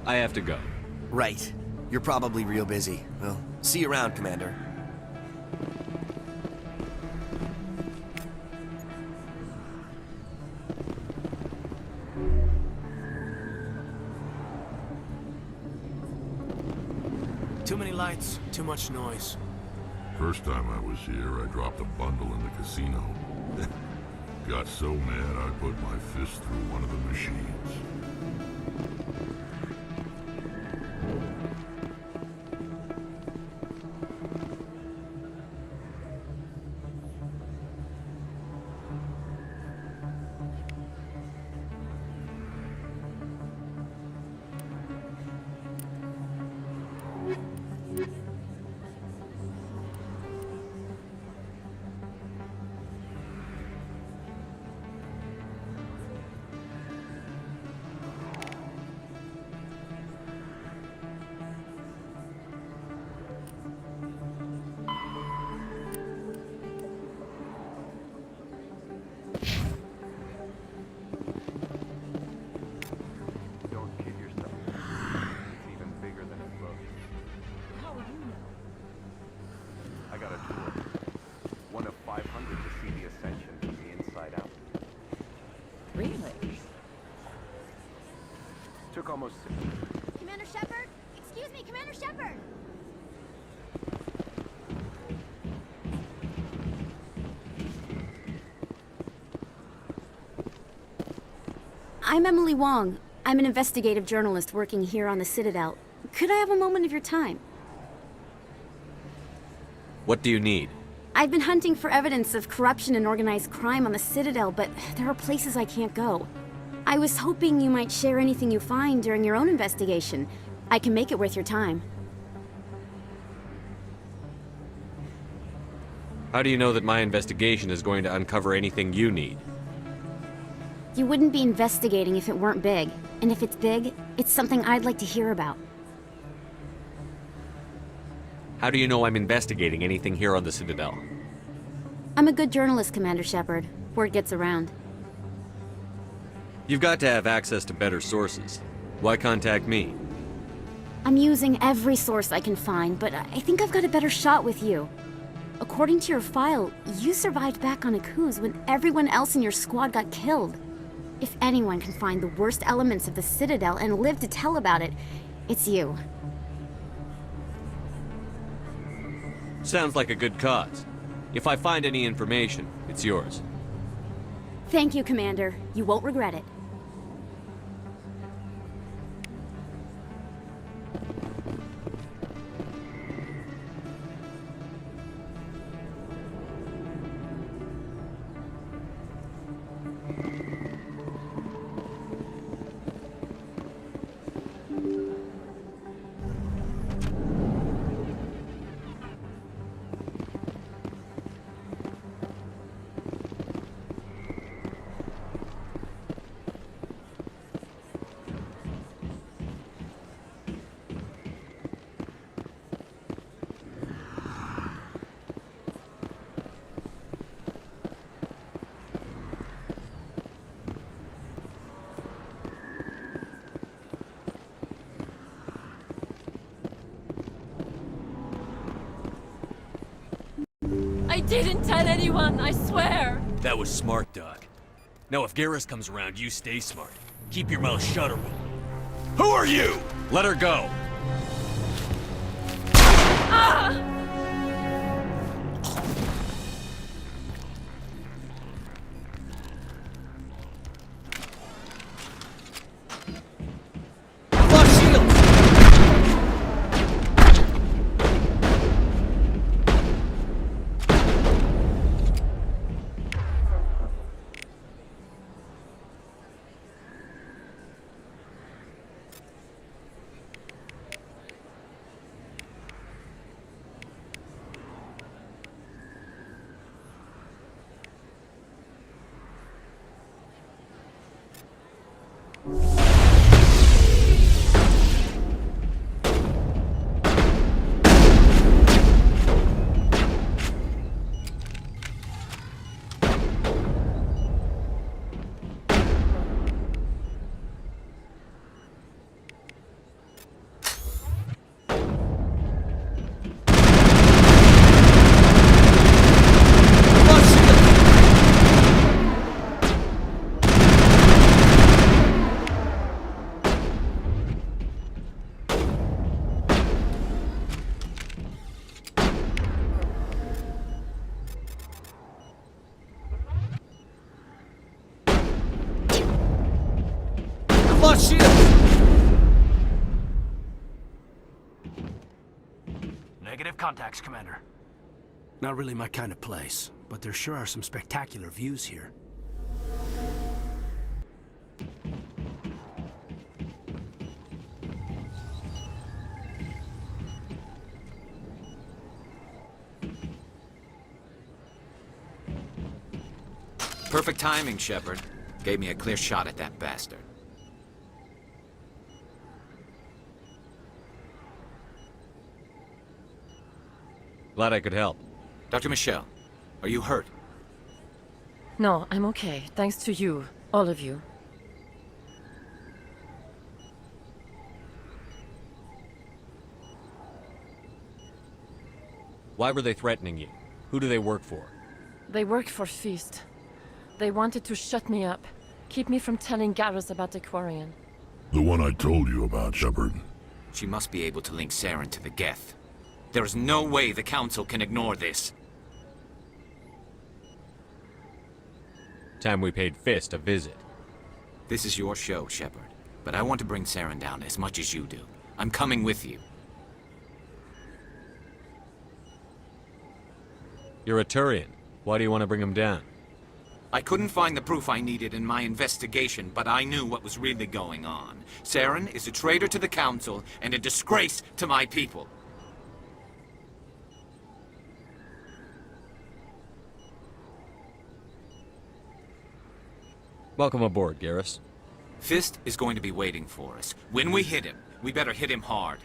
I have to go. Right. You're probably real busy. Well, see you around, Commander. Too many lights, too much noise. First time I was here, I dropped a bundle in the casino. Got so mad I put my fist through one of the machines. Almost. Commander Shepard? Excuse me, Commander Shepard! I'm Emily Wong. I'm an investigative journalist working here on the Citadel. Could I have a moment of your time? What do you need? I've been hunting for evidence of corruption and organized crime on the Citadel, but there are places I can't go. I was hoping you might share anything you find during your own investigation. I can make it worth your time. How do you know that my investigation is going to uncover anything you need? You wouldn't be investigating if it weren't big. And if it's big, it's something I'd like to hear about. How do you know I'm investigating anything here on the Citadel? I'm a good journalist, Commander Shepard. Word gets around. You've got to have access to better sources. Why contact me? I'm using every source I can find, but I think I've got a better shot with you. According to your file, you survived back on Akuz when everyone else in your squad got killed. If anyone can find the worst elements of the Citadel and live to tell about it, it's you. Sounds like a good cause. If I find any information, it's yours. Thank you, Commander. You won't regret it. I didn't tell anyone, I swear! That was smart, Doc. Now if Garrus comes around, you stay smart. Keep your mouth shut or we'll... Who are you? Let her go. Ah! Negative contacts, Commander. Not really my kind of place, but there sure are some spectacular views here. Perfect timing, Shepard. Gave me a clear shot at that bastard. Glad I could help. Dr. Michelle, are you hurt? No, I'm okay. Thanks to you. All of you. Why were they threatening you? Who do they work for? They work for Feast. They wanted to shut me up. Keep me from telling Garrus about the Quarian. The one I told you about, Shepard. She must be able to link Saren to the Geth. There is no way the Council can ignore this. Time we paid Fist a visit. This is your show, Shepard. But I want to bring Saren down as much as you do. I'm coming with you. You're a Turian. Why do you want to bring him down? I couldn't find the proof I needed in my investigation, but I knew what was really going on. Saren is a traitor to the Council and a disgrace to my people. Welcome aboard, Garrus. Fist is going to be waiting for us. When we hit him, we better hit him hard.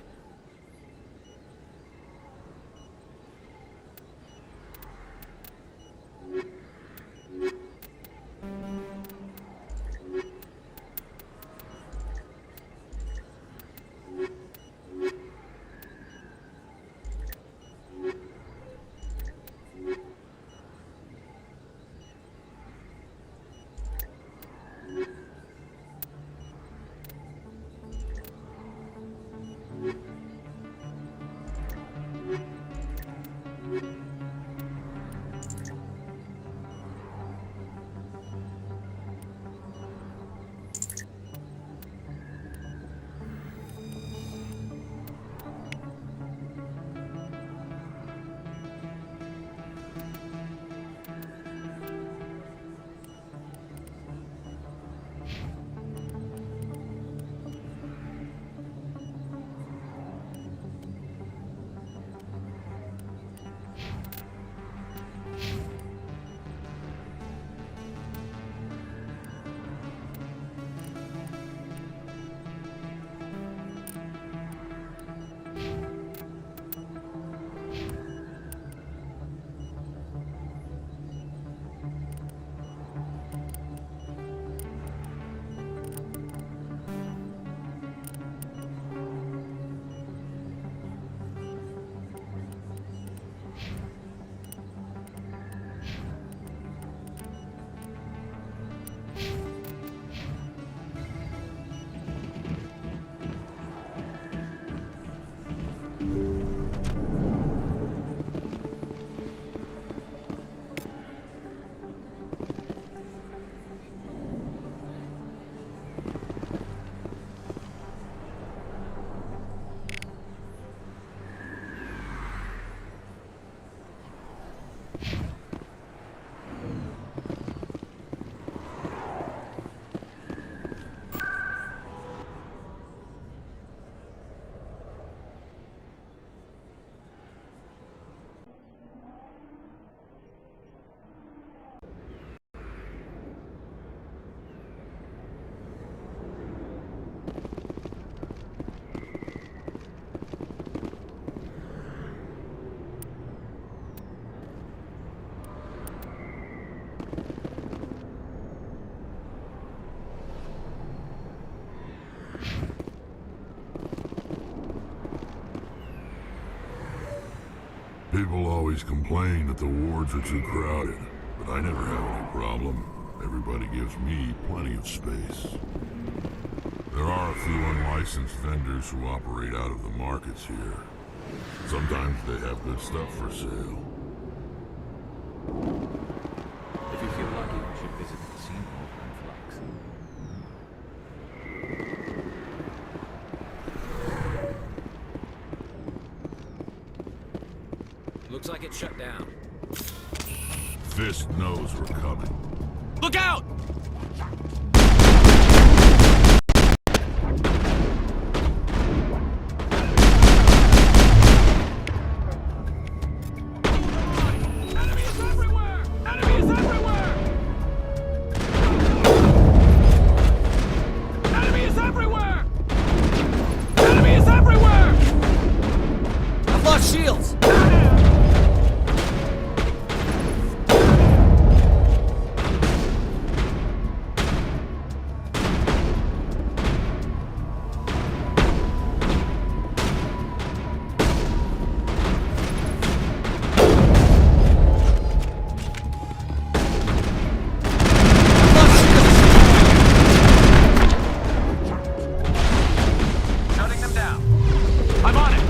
People always complain that the wards are too crowded, but I never have any problem. Everybody gives me plenty of space. There are a few unlicensed vendors who operate out of the markets here. Sometimes they have good stuff for sale. If you feel lucky, you should visit the casino over in Flux. Looks like it's shut down. Fist knows we're coming. Look out! Shields! Shutting them down. I'm on it.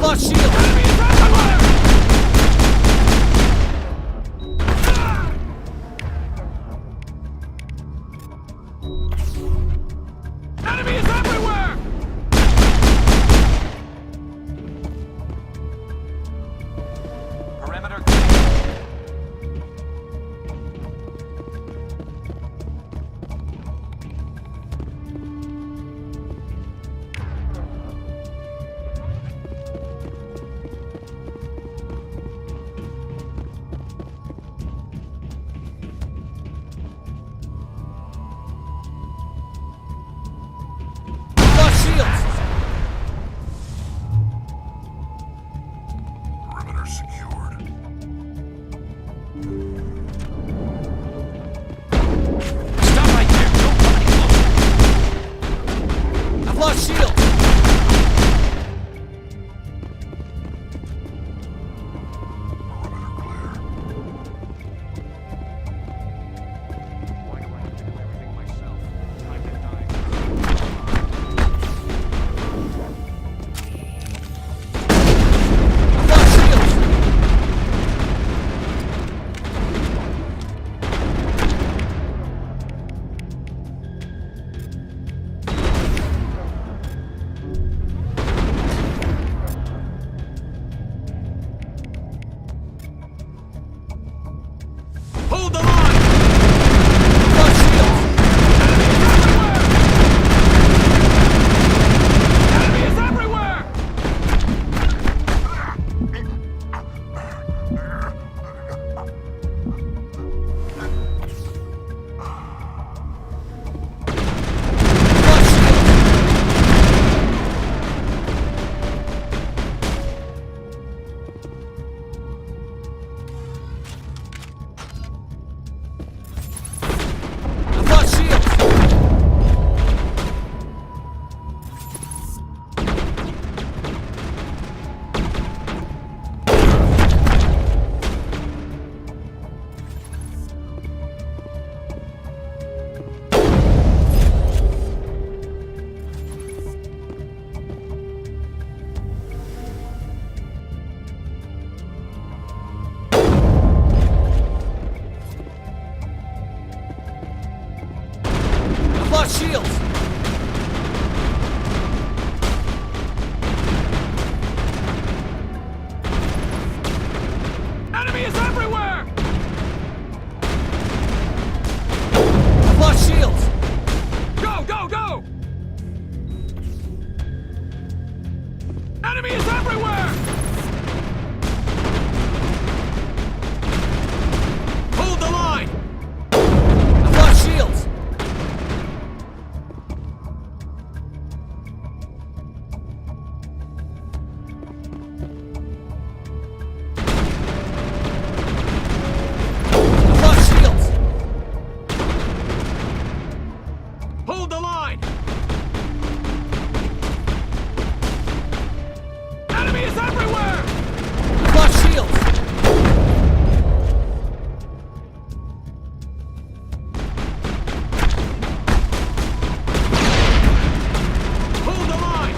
Lost shield! Enemy is everywhere! Perimeter clear. lost shield! Hold the line! Enemy is everywhere! Lost shields! Enemy is everywhere! Lost shields! Go, go, go! Enemy is everywhere! Hold the line! Lost shields! Hold the line! Enemy is everywhere! Lost shields! Hold the line!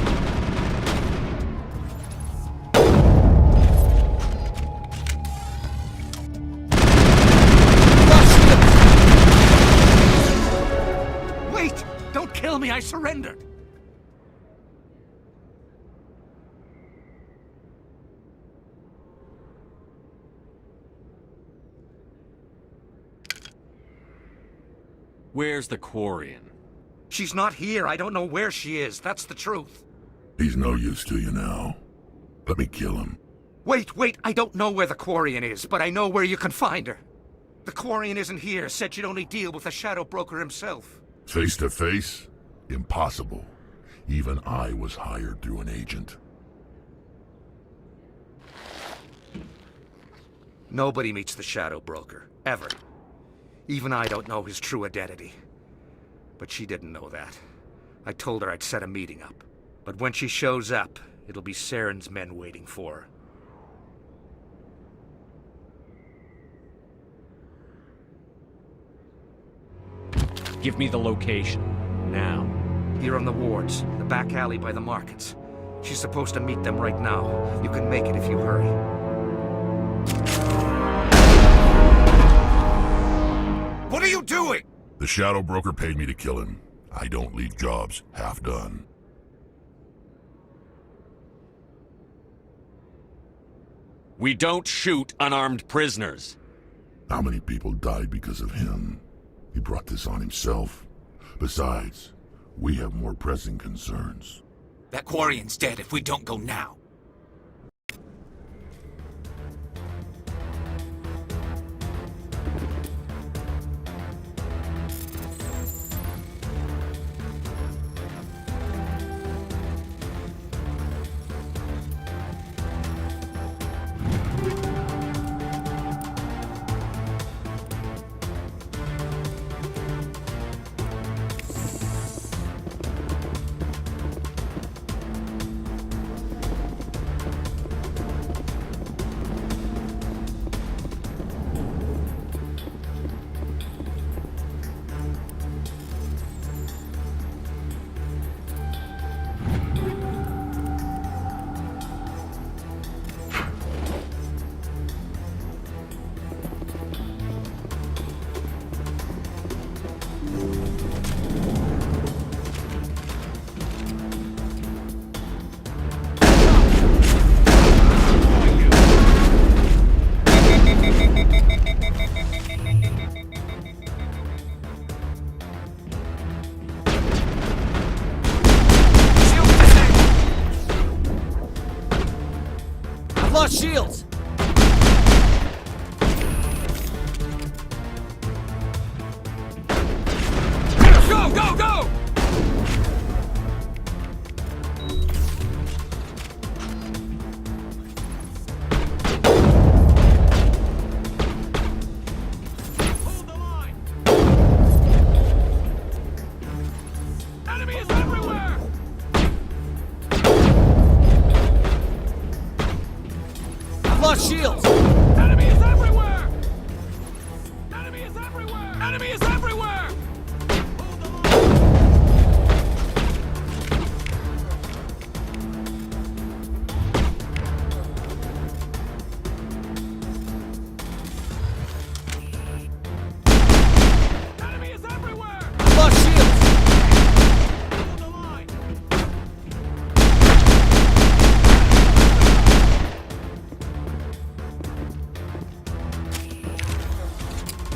Wait! Don't kill me, I surrender! Where's the Quarian? She's not here. I don't know where she is. That's the truth. He's no use to you now. Let me kill him. Wait. I don't know where the Quarian is, but I know where you can find her. The Quarian isn't here. Said she'd only deal with the Shadow Broker himself. Face to face? Impossible. Even I was hired through an agent. Nobody meets the Shadow Broker. Ever. Even I don't know his true identity. But she didn't know that. I told her I'd set a meeting up. But when she shows up, it'll be Saren's men waiting for her. Give me the location. Now. Here on the wards, the back alley by the markets. She's supposed to meet them right now. You can make it if you hurry. What are you doing? The Shadow Broker paid me to kill him. I don't leave jobs half done. We don't shoot unarmed prisoners. How many people died because of him? He brought this on himself. Besides, we have more pressing concerns. That Quarian's dead if we don't go now. lost shields! Go, go, go! Enemy is everywhere! I've lost shields! Enemy is everywhere! Enemy is everywhere! Enemy is everywhere! Enemy is everywhere! I've lost shields!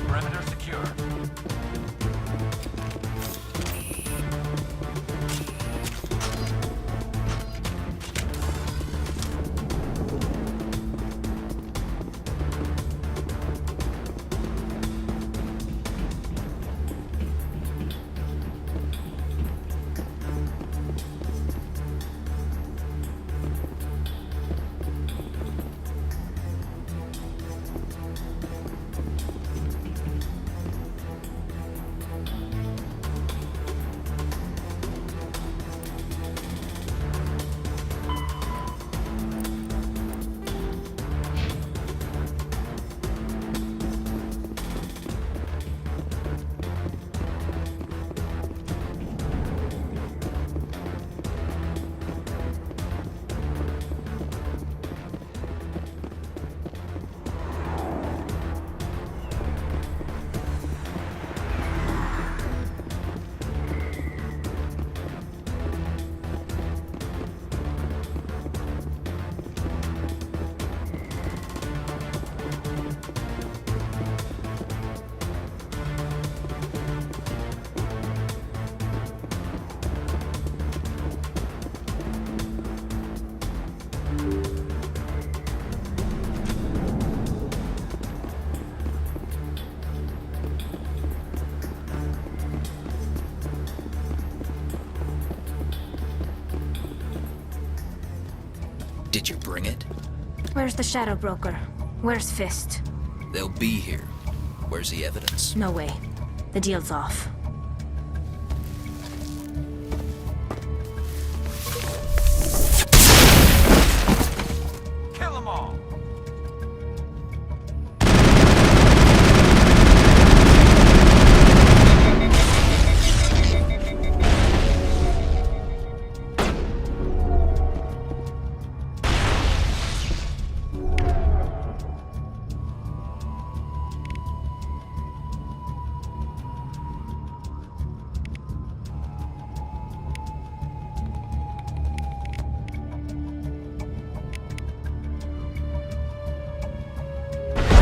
Perimeter secure. Did you bring it? Where's the Shadow Broker? Where's Fist? They'll be here. Where's the evidence? No way. The deal's off. Kill them all!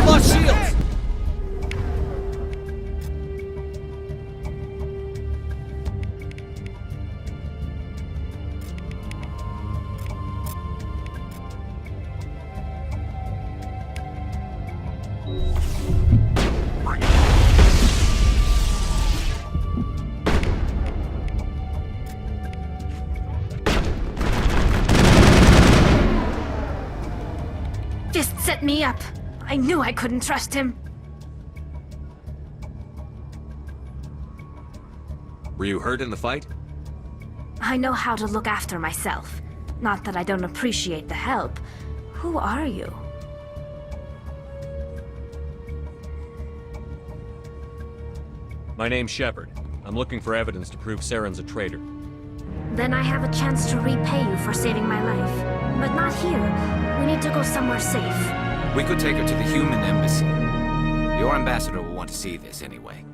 Lost shields! Fist set me up. I knew I couldn't trust him. Were you hurt in the fight? I know how to look after myself. Not that I don't appreciate the help. Who are you? My name's Shepard. I'm looking for evidence to prove Saren's a traitor. Then I have a chance to repay you for saving my life. But not here. We need to go somewhere safe. We could take her to the human embassy. Your ambassador will want to see this anyway.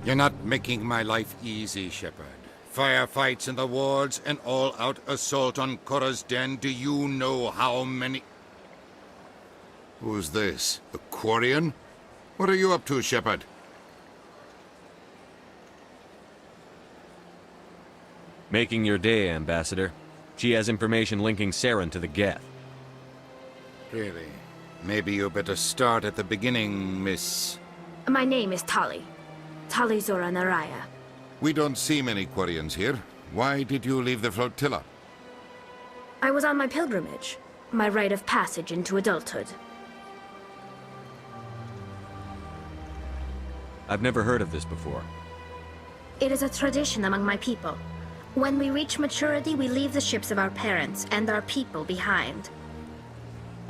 You're not making my life easy, Shepard. Firefights in the wards, an all-out assault on Korra's den. Do you know how many... Who's this? The Quarian? What are you up to, Shepard? Making your day, Ambassador. She has information linking Saren to the Geth. Really? Maybe you better start at the beginning, Miss... My name is Tali. Tali Zora Naraya. We don't see many Quarians here. Why did you leave the flotilla? I was on my pilgrimage. My rite of passage into adulthood. I've never heard of this before. It is a tradition among my people. When we reach maturity, we leave the ships of our parents and our people behind.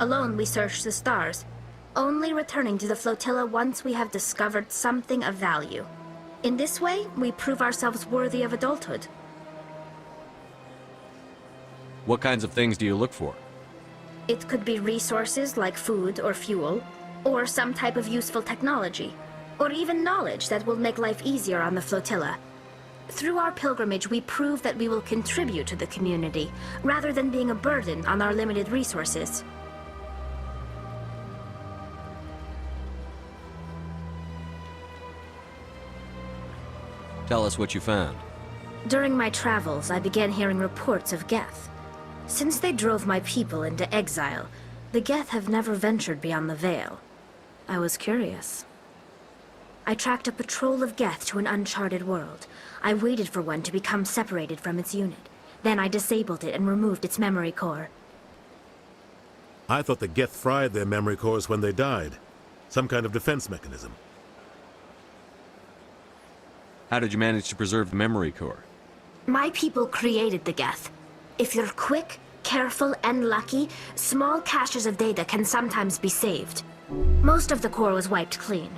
Alone, we search the stars, only returning to the flotilla once we have discovered something of value. In this way, we prove ourselves worthy of adulthood. What kinds of things do you look for? It could be resources like food or fuel, or some type of useful technology, or even knowledge that will make life easier on the flotilla. Through our pilgrimage, we prove that we will contribute to the community, rather than being a burden on our limited resources. Tell us what you found. During my travels, I began hearing reports of Geth. Since they drove my people into exile, the Geth have never ventured beyond the Veil. I was curious. I tracked a patrol of Geth to an uncharted world. I waited for one to become separated from its unit. Then I disabled it and removed its memory core. I thought the Geth fried their memory cores when they died. Some kind of defense mechanism. How did you manage to preserve the memory core? My people created the Geth. If you're quick, careful, and lucky, small caches of data can sometimes be saved. Most of the core was wiped clean,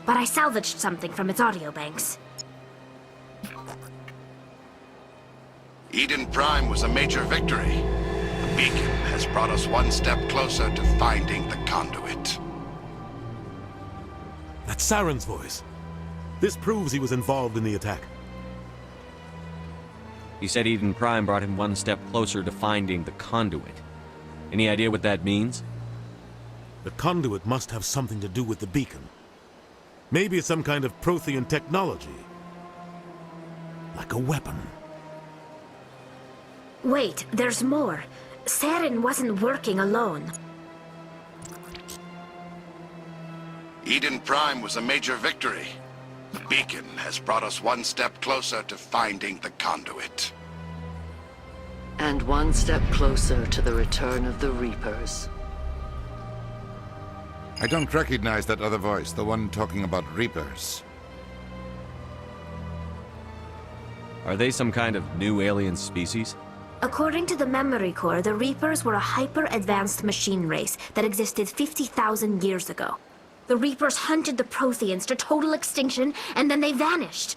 but I salvaged something from its audio banks. Eden Prime was a major victory. The beacon has brought us one step closer to finding the conduit. That's Saren's voice. This proves he was involved in the attack. He said Eden Prime brought him one step closer to finding the conduit. Any idea what that means? The conduit must have something to do with the beacon. Maybe it's some kind of Prothean technology. Like a weapon. Wait, there's more. Saren wasn't working alone. Eden Prime was a major victory. The beacon has brought us one step closer to finding the conduit. And one step closer to the return of the Reapers. I don't recognize that other voice, the one talking about Reapers. Are they some kind of new alien species? According to the memory core, the Reapers were a hyper-advanced machine race that existed 50,000 years ago. The Reapers hunted the Protheans to total extinction, and then they vanished.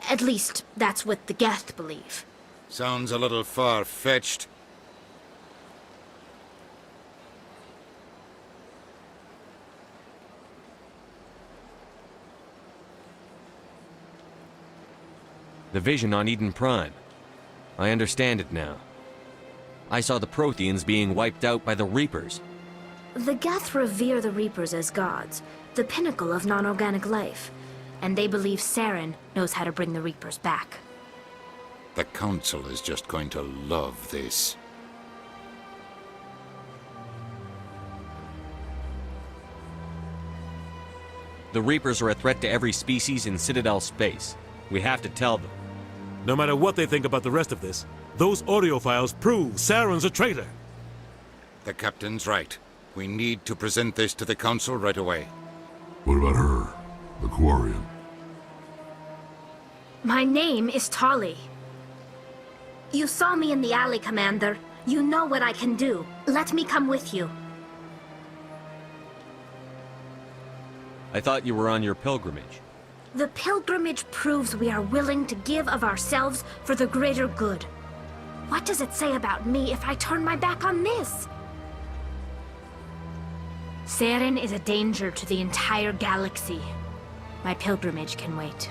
At least, that's what the Geth believe. Sounds a little far-fetched. The vision on Eden Prime. I understand it now. I saw the Protheans being wiped out by the Reapers. The Geth revere the Reapers as gods, the pinnacle of non-organic life. And they believe Saren knows how to bring the Reapers back. The Council is just going to love this. The Reapers are a threat to every species in Citadel space. We have to tell them. No matter what they think about the rest of this, those audio files prove Saren's a traitor. The Captain's right. We need to present this to the Council right away. What about her? The Quarian? My name is Tali. You saw me in the alley, Commander. You know what I can do. Let me come with you. I thought you were on your pilgrimage. The pilgrimage proves we are willing to give of ourselves for the greater good. What does it say about me if I turn my back on this? Saren is a danger to the entire galaxy. My pilgrimage can wait.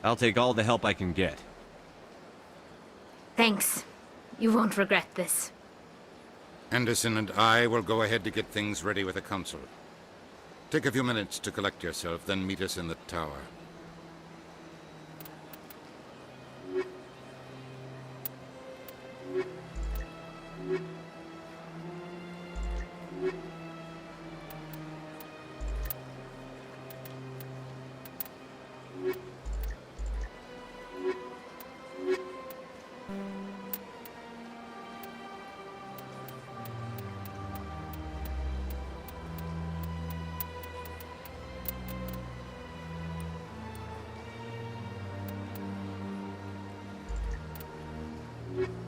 I'll take all the help I can get. Thanks. You won't regret this. Anderson and I will go ahead to get things ready with the Council. Take a few minutes to collect yourself, then meet us in the tower. you